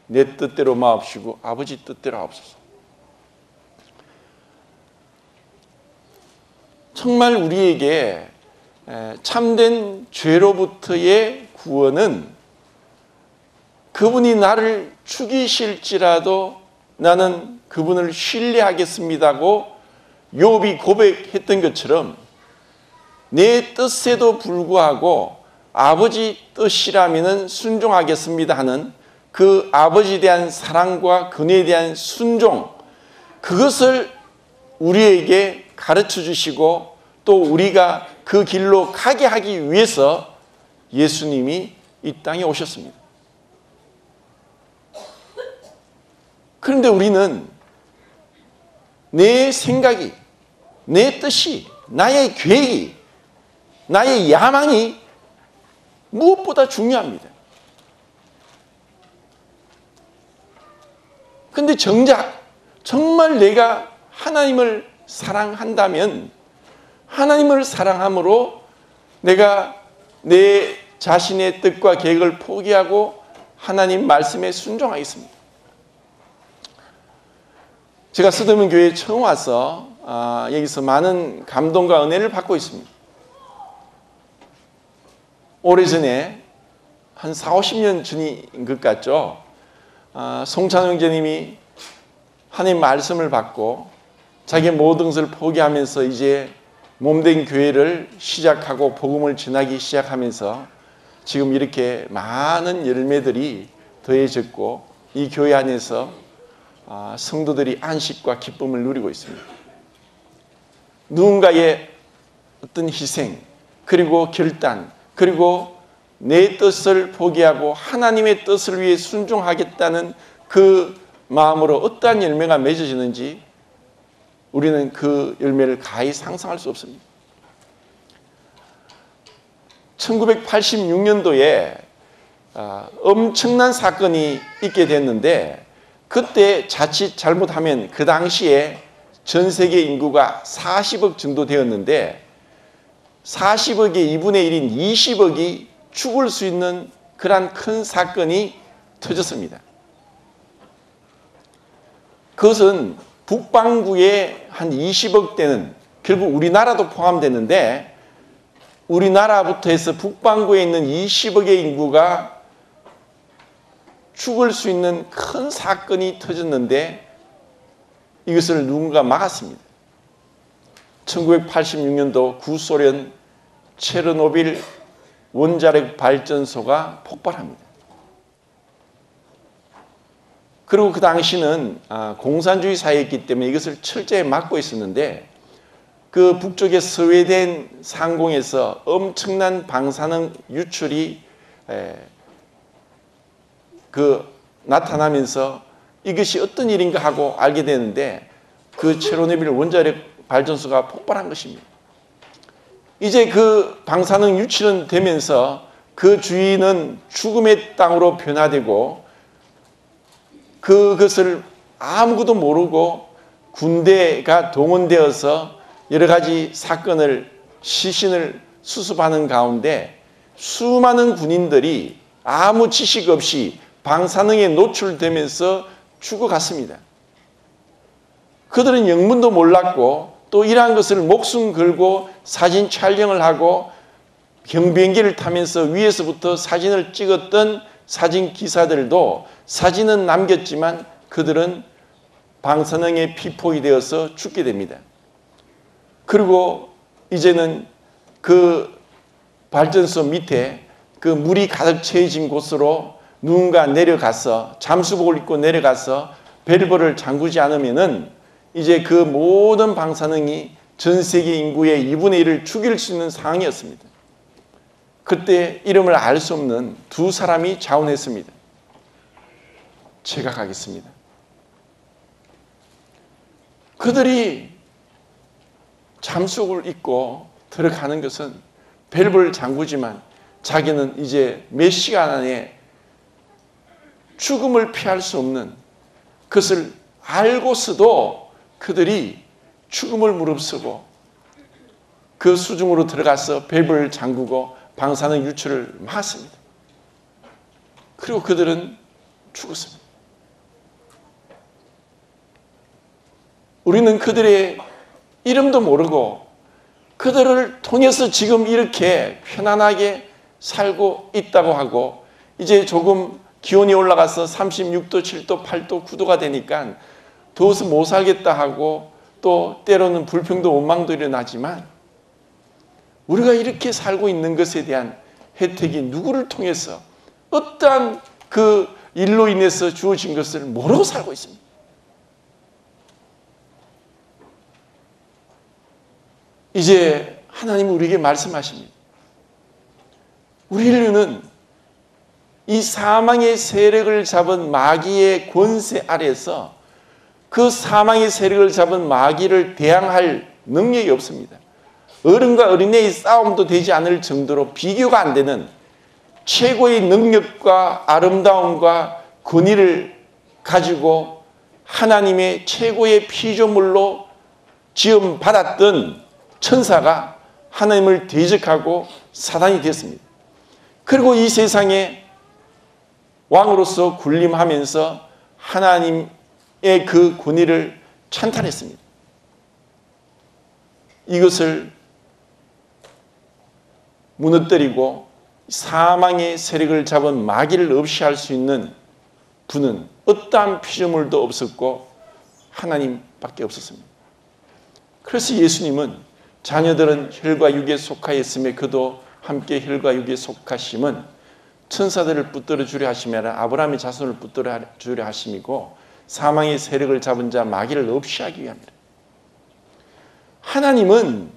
내 뜻대로 마옵시고 아버지 뜻대로 하옵소서. 정말 우리에게 참된 죄로부터의 구원은 그분이 나를 죽이실지라도 나는 그분을 신뢰하겠습니다고 욥이 고백했던 것처럼 내 뜻에도 불구하고 아버지 뜻이라면 순종하겠습니다 하는 그 아버지에 대한 사랑과 그녀에 대한 순종, 그것을 우리에게 가르쳐 주시고 또 우리가 그 길로 가게 하기 위해서 예수님이 이 땅에 오셨습니다. 그런데 우리는 내 생각이, 내 뜻이, 나의 계획이, 나의 야망이 무엇보다 중요합니다. 그런데 정작 정말 내가 하나님을 사랑한다면 하나님을 사랑함으로 내가 내 자신의 뜻과 계획을 포기하고 하나님 말씀에 순종하겠습니다. 제가 서대문 교회에 처음 와서 여기서 많은 감동과 은혜를 받고 있습니다. 오래전에 한 40-50년 전인 것 같죠. 송찬 형제님이 하나님 말씀을 받고 자기의 모든 것을 포기하면서 이제 몸된 교회를 시작하고 복음을 전하기 시작하면서 지금 이렇게 많은 열매들이 더해졌고 이 교회 안에서 성도들이 안식과 기쁨을 누리고 있습니다. 누군가의 어떤 희생 그리고 결단 그리고 내 뜻을 포기하고 하나님의 뜻을 위해 순종하겠다는 그 마음으로 어떠한 열매가 맺어지는지 우리는 그 열매를 가히 상상할 수 없습니다. 1986년도에 엄청난 사건이 있게 됐는데 그때 자칫 잘못하면 그 당시에 전 세계 인구가 40억 정도 되었는데 40억의 2분의 1인 20억이 죽을 수 있는 그러한 큰 사건이 터졌습니다. 그것은 북반구에 한 20억 대는 결국 우리나라도 포함되는데 우리나라부터 해서 북반구에 있는 20억의 인구가 죽을 수 있는 큰 사건이 터졌는데 이것을 누군가 막았습니다. 1986년도 구소련 체르노빌 원자력 발전소가 폭발합니다. 그리고 그 당시는 공산주의 사회였기 때문에 이것을 철저히 막고 있었는데 그 북쪽의 스웨덴 상공에서 엄청난 방사능 유출이 나타나면서 이것이 어떤 일인가 하고 알게 되는데 그 체르노빌 원자력 발전소가 폭발한 것입니다. 이제 그 방사능 유출은 되면서 그 주위는 죽음의 땅으로 변화되고 그것을 아무것도 모르고 군대가 동원되어서 여러 가지 사건을 시신을 수습하는 가운데 수많은 군인들이 아무 지식 없이 방사능에 노출되면서 죽어갔습니다. 그들은 영문도 몰랐고 또 이러한 것을 목숨 걸고 사진 촬영을 하고 경비행기를 타면서 위에서부터 사진을 찍었던 사진 기사들도 사진은 남겼지만 그들은 방사능에 피폭이 되어서 죽게 됩니다. 그리고 이제는 그 발전소 밑에 그 물이 가득 채워진 곳으로 누군가 내려가서 잠수복을 입고 내려가서 밸브를 잠그지 않으면은 이제 그 모든 방사능이 전 세계 인구의 2분의 1을 죽일 수 있는 상황이었습니다. 그때 이름을 알 수 없는 두 사람이 자원했습니다. 제가 가겠습니다. 그들이 잠수복을 입고 들어가는 것은 밸브를 잠그지만 자기는 이제 몇 시간 안에 죽음을 피할 수 없는 그것을 알고서도 그들이 죽음을 무릅쓰고 그 수중으로 들어가서 밸브를 잠그고 방사능 유출을 막았습니다. 그리고 그들은 죽었습니다. 우리는 그들의 이름도 모르고 그들을 통해서 지금 이렇게 편안하게 살고 있다고 하고 이제 조금 기온이 올라가서 36도, 7도, 8도, 9도가 되니까 더워서 못 살겠다 하고 또 때로는 불평도 원망도 일어나지만 우리가 이렇게 살고 있는 것에 대한 혜택이 누구를 통해서 어떠한 그 일로 인해서 주어진 것을 모르고 살고 있습니다. 이제 하나님은 우리에게 말씀하십니다. 우리 인류는 이 사망의 세력을 잡은 마귀의 권세 아래서 그 사망의 세력을 잡은 마귀를 대항할 능력이 없습니다. 어른과 어린애의 싸움도 되지 않을 정도로 비교가 안 되는 최고의 능력과 아름다움과 권위를 가지고 하나님의 최고의 피조물로 지음받았던 천사가 하나님을 대적하고 사단이 되었습니다. 그리고 이 세상에 왕으로서 군림하면서 하나님의 그 권위를 찬탈했습니다. 이것을 무너뜨리고 사망의 세력을 잡은 마귀를 없이 할 수 있는 분은 어떠한 피조물도 없었고 하나님밖에 없었습니다. 그래서 예수님은 자녀들은 혈과 육에 속하였음에 그도 함께 혈과 육에 속하심은 천사들을 붙들어 주려 하심이 아니라 아브라함의 자손을 붙들어 주려 하심이고 사망의 세력을 잡은 자 마귀를 없이 하기 위함이라. 하나님은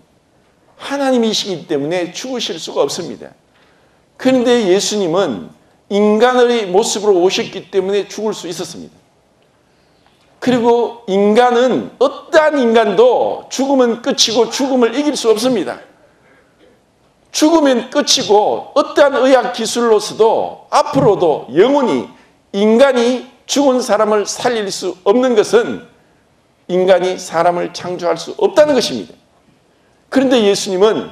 하나님이시기 때문에 죽으실 수가 없습니다. 그런데 예수님은 인간의 모습으로 오셨기 때문에 죽을 수 있었습니다. 그리고 인간은 어떠한 인간도 죽으면 끝이고 죽음을 이길 수 없습니다. 죽으면 끝이고 어떠한 의학 기술로서도 앞으로도 영원히 인간이 죽은 사람을 살릴 수 없는 것은 인간이 사람을 창조할 수 없다는 것입니다. 그런데 예수님은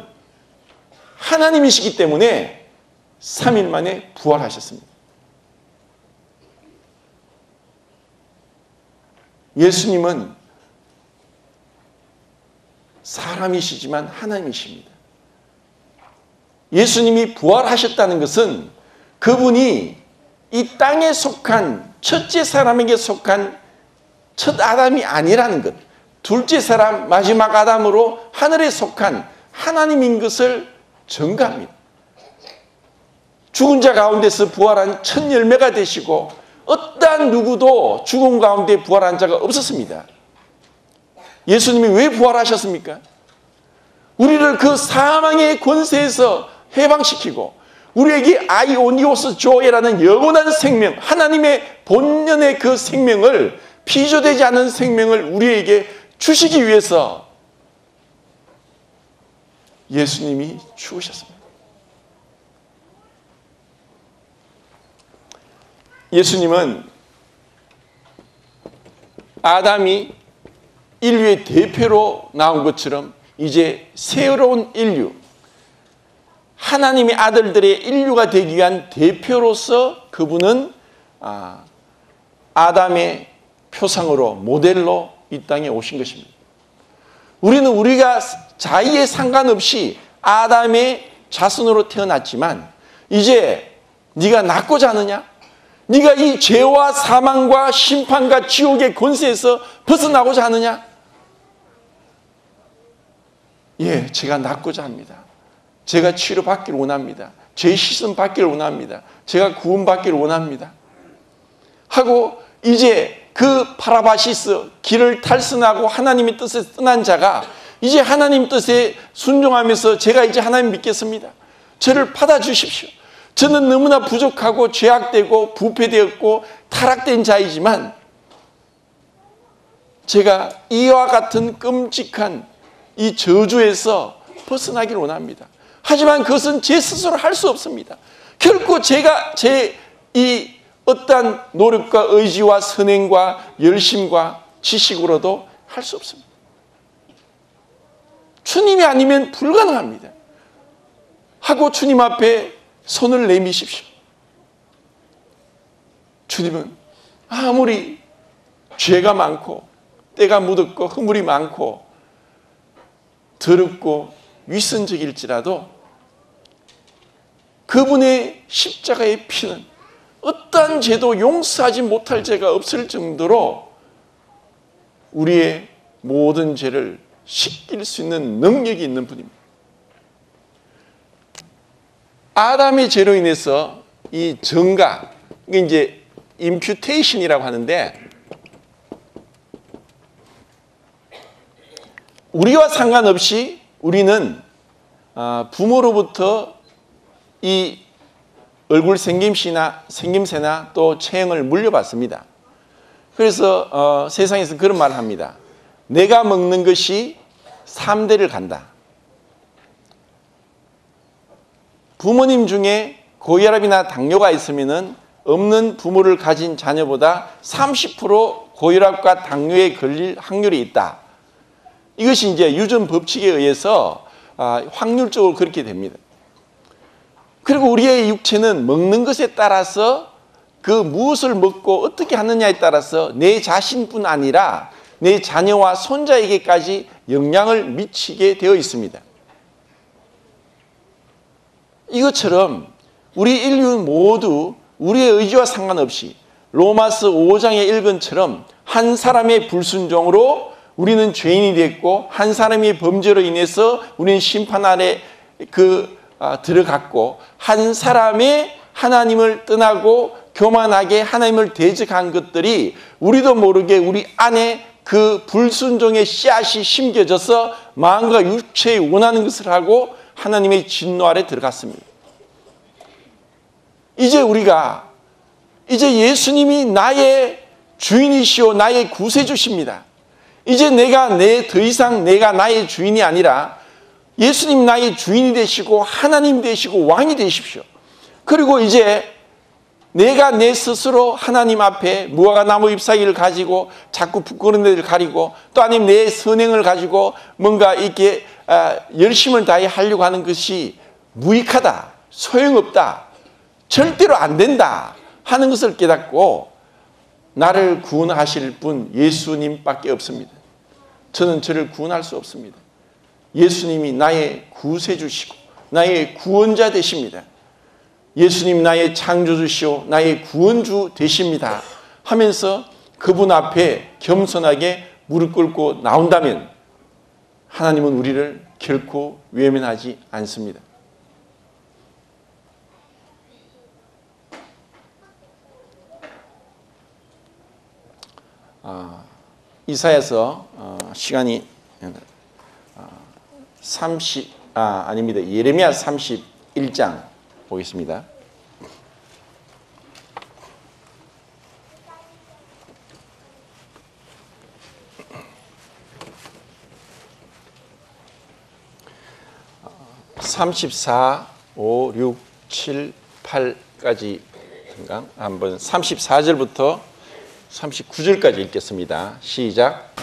하나님이시기 때문에 3일 만에 부활하셨습니다. 예수님은 사람이시지만 하나님이십니다. 예수님이 부활하셨다는 것은 그분이 이 땅에 속한 첫째 사람에게 속한 첫 아담이 아니라는 것, 둘째 사람 마지막 아담으로 하늘에 속한 하나님인 것을 증거합니다. 죽은 자 가운데서 부활한 첫 열매가 되시고 어떠한 누구도 죽음 가운데 부활한 자가 없었습니다. 예수님이 왜 부활하셨습니까? 우리를 그 사망의 권세에서 해방시키고 우리에게 아이오니오스 조에라는 영원한 생명, 하나님의 본연의 그 생명을 피조되지 않은 생명을 우리에게 주시기 위해서 예수님이 죽으셨습니다. 예수님은 아담이 인류의 대표로 나온 것처럼 이제 새로운 인류, 하나님의 아들들의 인류가 되기 위한 대표로서 그분은 아담의 표상으로 모델로 이 땅에 오신 것입니다. 우리는 우리가 자의에 상관없이 아담의 자손으로 태어났지만 이제 네가 낫고자 하느냐? 네가 이 죄와 사망과 심판과 지옥의 권세에서 벗어나고자 하느냐? 예, 제가 낫고자 합니다. 제가 치료받기를 원합니다. 죄 씻음 받기를 원합니다. 제가 구원받기를 원합니다. 하고 이제 그 파라바시스 길을 탈선하고 하나님의 뜻에 떠난 자가 이제 하나님 뜻에 순종하면서 제가 이제 하나님 믿겠습니다. 저를 받아주십시오. 저는 너무나 부족하고 죄악되고 부패되었고 타락된 자이지만 제가 이와 같은 끔찍한 이 저주에서 벗어나기를 원합니다. 하지만 그것은 제 스스로 할 수 없습니다. 결코 제가 제 이 어떠한 노력과 의지와 선행과 열심과 지식으로도 할 수 없습니다. 주님이 아니면 불가능합니다. 하고 주님 앞에 손을 내미십시오. 주님은 아무리 죄가 많고 때가 묻었고 허물이 많고 더럽고 위선적일지라도 그분의 십자가의 피는 어떠한 죄도 용서하지 못할 죄가 없을 정도로 우리의 모든 죄를 씻길 수 있는 능력이 있는 분입니다. 아담의 죄로 인해서 이 정가, 이게 이제 임퓨테이션이라고 하는데 우리와 상관없이 우리는 부모로부터 이 얼굴 생김새나 또 체형을 물려받습니다. 그래서 세상에서 그런 말을 합니다. 내가 먹는 것이 3대를 간다. 부모님 중에 고혈압이나 당뇨가 있으면은 없는 부모를 가진 자녀보다 30% 고혈압과 당뇨에 걸릴 확률이 있다. 이것이 이제 유전 법칙에 의해서 확률적으로 그렇게 됩니다. 그리고 우리의 육체는 먹는 것에 따라서 그 무엇을 먹고 어떻게 하느냐에 따라서 내 자신뿐 아니라 내 자녀와 손자에게까지 영향을 미치게 되어 있습니다. 이것처럼 우리 인류 모두 우리의 의지와 상관없이 로마서 5장의 일근처럼 한 사람의 불순종으로 우리는 죄인이 됐고 한 사람의 범죄로 인해서 우리는 심판 아래 들어갔고 한 사람의 하나님을 떠나고 교만하게 하나님을 대적한 것들이 우리도 모르게 우리 안에 그 불순종의 씨앗이 심겨져서 마음과 육체에 원하는 것을 하고 하나님의 진노 아래 들어갔습니다. 이제 우리가 이제 예수님이 나의 주인이시오 나의 구세주십니다. 이제 더 이상 내가 나의 주인이 아니라 예수님 나의 주인이 되시고 하나님 되시고 왕이 되십시오. 그리고 이제 내가 내 스스로 하나님 앞에 무화과나무 잎사귀를 가지고 자꾸 부끄러운 데를 가리고 또 아니면 내 선행을 가지고 뭔가 이렇게 열심을 다해 하려고 하는 것이 무익하다, 소용없다, 절대로 안 된다 하는 것을 깨닫고 나를 구원하실 분 예수님밖에 없습니다. 저는 저를 구원할 수 없습니다. 예수님이 나의 구세주시고 나의 구원자 되십니다. 예수님 나의 창조주시오 나의 구원주 되십니다 하면서 그분 앞에 겸손하게 무릎 꿇고 나온다면 하나님은 우리를 결코 외면하지 않습니다. 이사야서 시간이 아닙니다. 예레미야 31장 보겠습니다. (34) 5, 6, 7, 8까지 한번 34절부터 39절까지 읽겠습니다. 시작.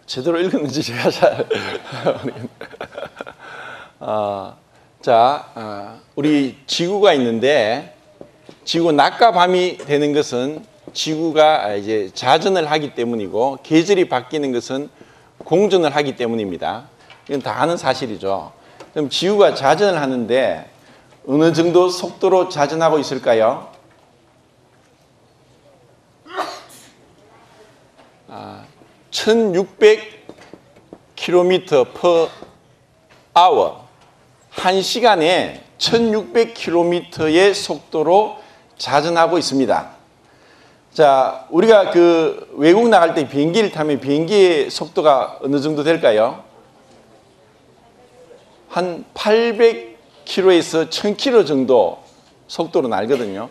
제대로 읽었는지 제가 잘 우리 지구가 있는데, 지구 낮과 밤이 되는 것은 지구가 이제 자전을 하기 때문이고, 계절이 바뀌는 것은 공전을 하기 때문입니다. 이건 다 아는 사실이죠. 그럼 지구가 자전을 하는데 어느 정도 속도로 자전하고 있을까요? 1600km/h, 1시간에 1600km의 속도로 자전하고 있습니다. 자, 우리가 그 외국 나갈 때 비행기를 타면 비행기의 속도가 어느 정도 될까요? 한 800km에서 1000km 정도 속도로 날거든요.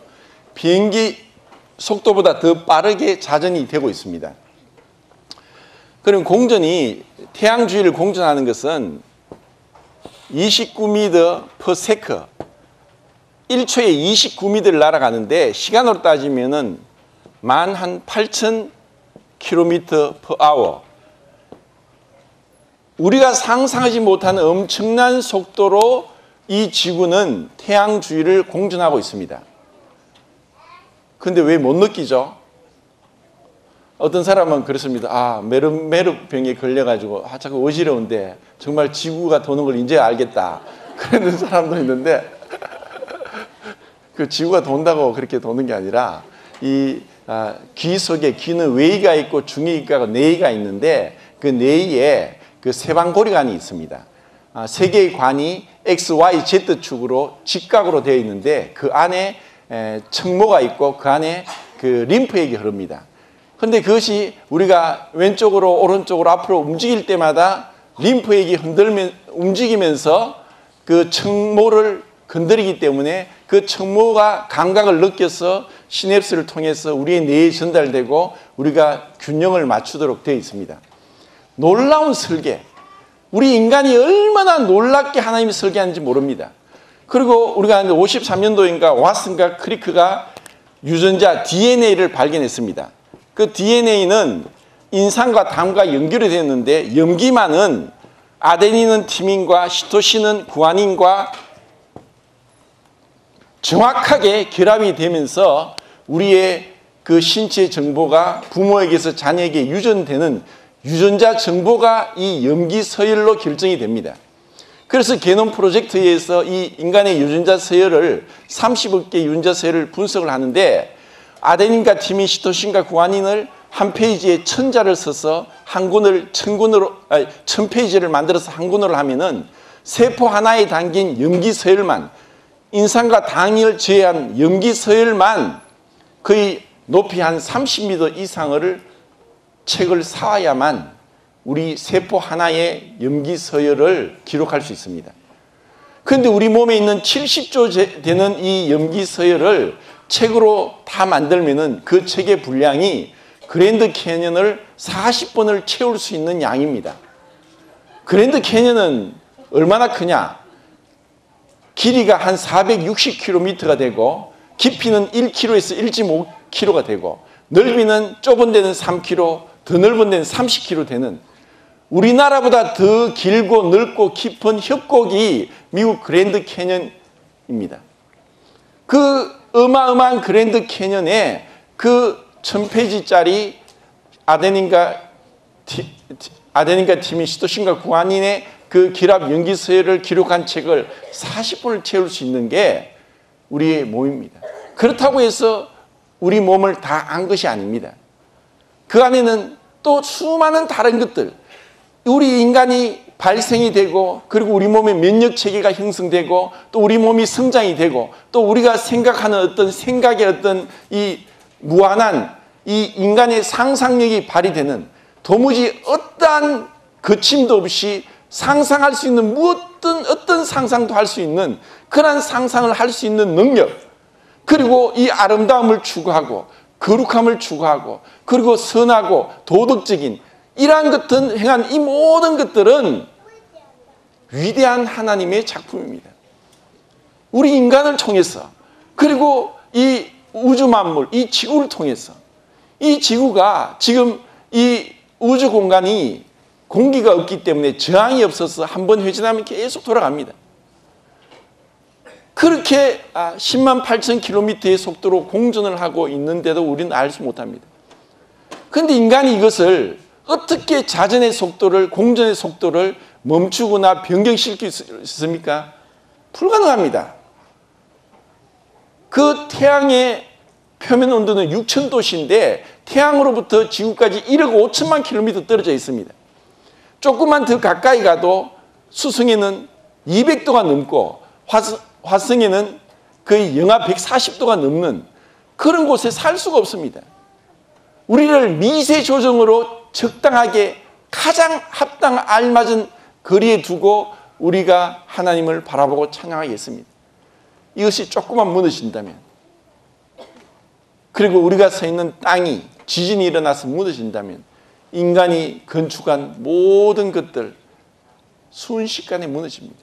비행기 속도보다 더 빠르게 자전이 되고 있습니다. 그럼 공전이, 태양 주위를 공전하는 것은 29m/s, 1초에 29m를 날아가는데 시간으로 따지면은 18,000km/h. 우리가 상상하지 못하는 엄청난 속도로 이 지구는 태양 주위를 공전하고 있습니다. 근데 왜 못 느끼죠? 어떤 사람은 그렇습니다. 메르병에 걸려가지고 자꾸 어지러운데 정말 지구가 도는 걸 이제 알겠다, 그러는 사람도 있는데 그 지구가 돈다고 그렇게 도는 게 아니라 귀 속에, 귀는 외이가 있고 중이가, 내이가 있는데 그 내이에 그 세방고리관이 있습니다. 세 개의 관이 X, Y, Z축으로 직각으로 되어 있는데 그 안에 청모가 있고 그 안에 그 림프액이 흐릅니다. 그런데 그것이 우리가 왼쪽으로 오른쪽으로 앞으로 움직일 때마다 림프액이 움직이면서 그 청모를 건드리기 때문에 그 청모가 감각을 느껴서 시냅스를 통해서 우리의 뇌에 전달되고 우리가 균형을 맞추도록 되어 있습니다. 놀라운 설계. 우리 인간이 얼마나 놀랍게 하나님이 설계하는지 모릅니다. 그리고 우리가 53년도인가 왓슨과 크리크가 유전자 DNA를 발견했습니다. 그 DNA는 인상과 담과 연결이 되었는데, 염기만은 아데닌은 티민과 시토신은 구아닌과 정확하게 결합이 되면서 우리의 그 신체 정보가 부모에게서 자녀에게 유전되는 유전자 정보가 이 염기 서열로 결정이 됩니다. 그래서 게놈 프로젝트에서 이 인간의 유전자 서열을 30억 개 유전자 서열을 분석을 하는데, 아데닌과 티민, 시토신과 구아닌을 한 페이지에 1000자를 써서 한 군을 1000페이지를 만들어서 한 군으로 하면은 세포 하나에 담긴 염기 서열만, 인상과 당을 제외한 염기 서열만 거의 높이 한 30m 이상을 책을 사야만 우리 세포 하나의 염기 서열을 기록할 수 있습니다. 그런데 우리 몸에 있는 70조 되는 이 염기 서열을 책으로 다 만들면은 그 책의 분량이 그랜드 캐년을 40번을 채울 수 있는 양입니다. 그랜드 캐년은 얼마나 크냐? 길이가 한 460km가 되고 깊이는 1km에서 1.5km가 되고 넓이는 좁은 데는 3km, 더 넓은 데는 30km 되는 우리나라보다 더 길고 넓고 깊은 협곡이 미국 그랜드 캐년입니다. 그 어마어마한 그랜드 캐년에 그 1000페이지짜리 아데닌가 티미시토신가 구한인의 그 기랍 연기서열을 기록한 책을 40분을 채울 수 있는 게 우리의 몸입니다. 그렇다고 해서 우리 몸을 다 안 것이 아닙니다. 그 안에는 또 수많은 다른 것들, 우리 인간이 발생이 되고, 그리고 우리 몸의 면역 체계가 형성되고, 또 우리 몸이 성장이 되고, 또 우리가 생각하는 어떤 생각의 어떤 이 무한한 이 인간의 상상력이 발휘되는, 도무지 어떠한 거침도 없이 상상할 수 있는 어떤 상상도 할 수 있는 그러한 상상을 할 수 있는 능력, 그리고 이 아름다움을 추구하고 거룩함을 추구하고 그리고 선하고 도덕적인 이러한 것들 행한 이 모든 것들은 위대한 하나님의 작품입니다. 우리 인간을 통해서, 그리고 이 우주 만물, 이 지구를 통해서, 이 지구가 지금 이 우주 공간이 공기가 없기 때문에 저항이 없어서 한번 회전하면 계속 돌아갑니다. 그렇게 10만 8천 킬로미터의 속도로 공전을 하고 있는데도 우리는 알지 못합니다. 그런데 인간이 이것을 어떻게 자전의 속도를, 공전의 속도를 멈추거나 변경시킬 수 있습니까? 불가능합니다. 그 태양의 표면 온도는 6,000도씨인데 태양으로부터 지구까지 1억 5천만 킬로미터 떨어져 있습니다. 조금만 더 가까이 가도 수성에는 200도가 넘고 화성에는 거의 영하 140도가 넘는 그런 곳에 살 수가 없습니다. 우리를 미세 조정으로 적당하게 가장 합당 알맞은 거리에 두고 우리가 하나님을 바라보고 찬양하겠습니다. 이것이 조금만 무너진다면, 그리고 우리가 서 있는 땅이 지진이 일어나서 무너진다면 인간이 건축한 모든 것들 순식간에 무너집니다.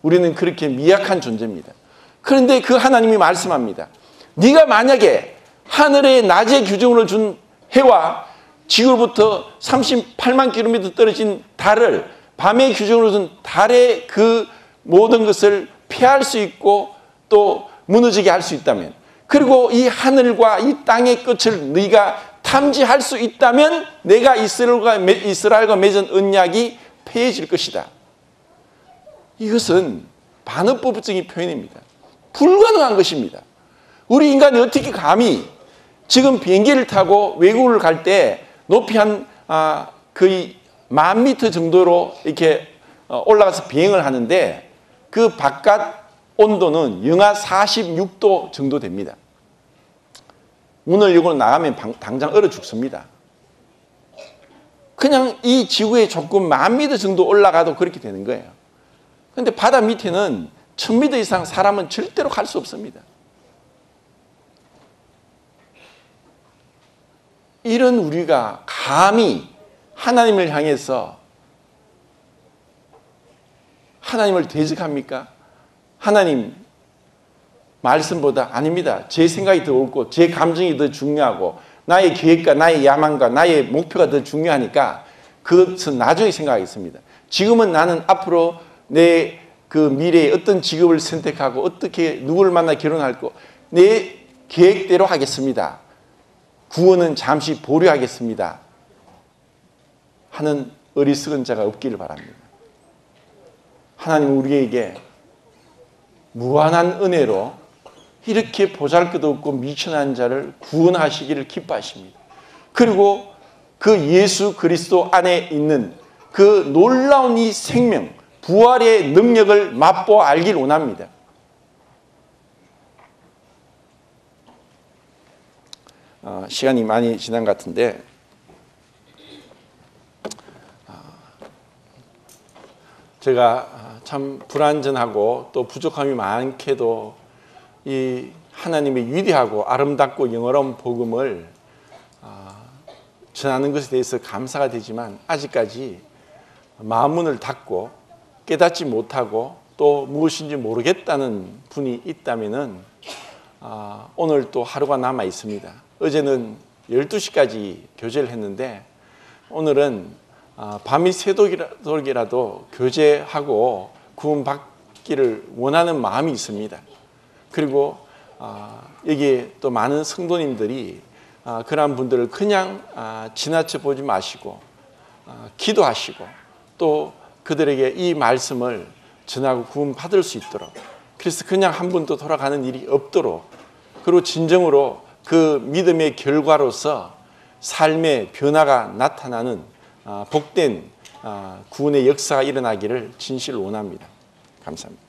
우리는 그렇게 미약한 존재입니다. 그런데 그 하나님이 말씀합니다. 네가 만약에 하늘의 낮의 규정으로 준 해와 지구로부터 38만 킬로미터 떨어진 달을 밤의 규정으로 준 달의 그 모든 것을 피할 수 있고 또 무너지게 할 수 있다면, 그리고 이 하늘과 이 땅의 끝을 네가 탐지할 수 있다면 내가 이스라엘과 맺은 언약이 폐해질 것이다. 이것은 반어법적인 표현입니다. 불가능한 것입니다. 우리 인간이 어떻게 감히 지금 비행기를 타고 외국을 갈 때 높이 한 거의 10,000m 정도로 이렇게 올라가서 비행을 하는데 그 바깥 온도는 영하 46도 정도 됩니다. 문을 열고 나가면 당장 얼어 죽습니다. 그냥 이 지구에 조금 10,000m 정도 올라가도 그렇게 되는 거예요. 그런데 바다 밑에는 1,000m 이상 사람은 절대로 갈 수 없습니다. 이런 우리가 감히 하나님을 향해서 하나님을 대적합니까? 하나님 말씀보다 아닙니다. 제 생각이 더 옳고 제 감정이 더 중요하고 나의 계획과 나의 야망과 나의 목표가 더 중요하니까 그것은 나중에 생각하겠습니다. 지금은 나는 앞으로 내 그 미래에 어떤 직업을 선택하고 어떻게 누구를 만나 결혼할 거 내 계획대로 하겠습니다. 구원은 잠시 보류하겠습니다. 하는 어리석은 자가 없기를 바랍니다. 하나님은 우리에게 무한한 은혜로 이렇게 보잘것없고 미천한 자를 구원하시기를 기뻐하십니다. 그리고 그 예수 그리스도 안에 있는 그 놀라운 이 생명, 부활의 능력을 맛보아 알길 원합니다. 시간이 많이 지난 것 같은데 제가 참 불완전하고 또 부족함이 많게도 이 하나님의 위대하고 아름답고 영원한 복음을 전하는 것에 대해서 감사가 되지만 아직까지 마음문을 닫고 깨닫지 못하고 또 무엇인지 모르겠다는 분이 있다면 오늘 또 하루가 남아 있습니다. 어제는 12시까지 교제를 했는데 오늘은 밤이 새도록이라도 교제하고 구원받기를 원하는 마음이 있습니다. 그리고 여기 또 많은 성도님들이 그러한 분들을 그냥 지나쳐 보지 마시고 기도하시고 또 그들에게 이 말씀을 전하고 구원받을 수 있도록, 그래서 그냥 한 분도 돌아가는 일이 없도록, 그리고 진정으로 그 믿음의 결과로서 삶의 변화가 나타나는 복된 구원의 역사가 일어나기를 진실로 원합니다. 감사합니다.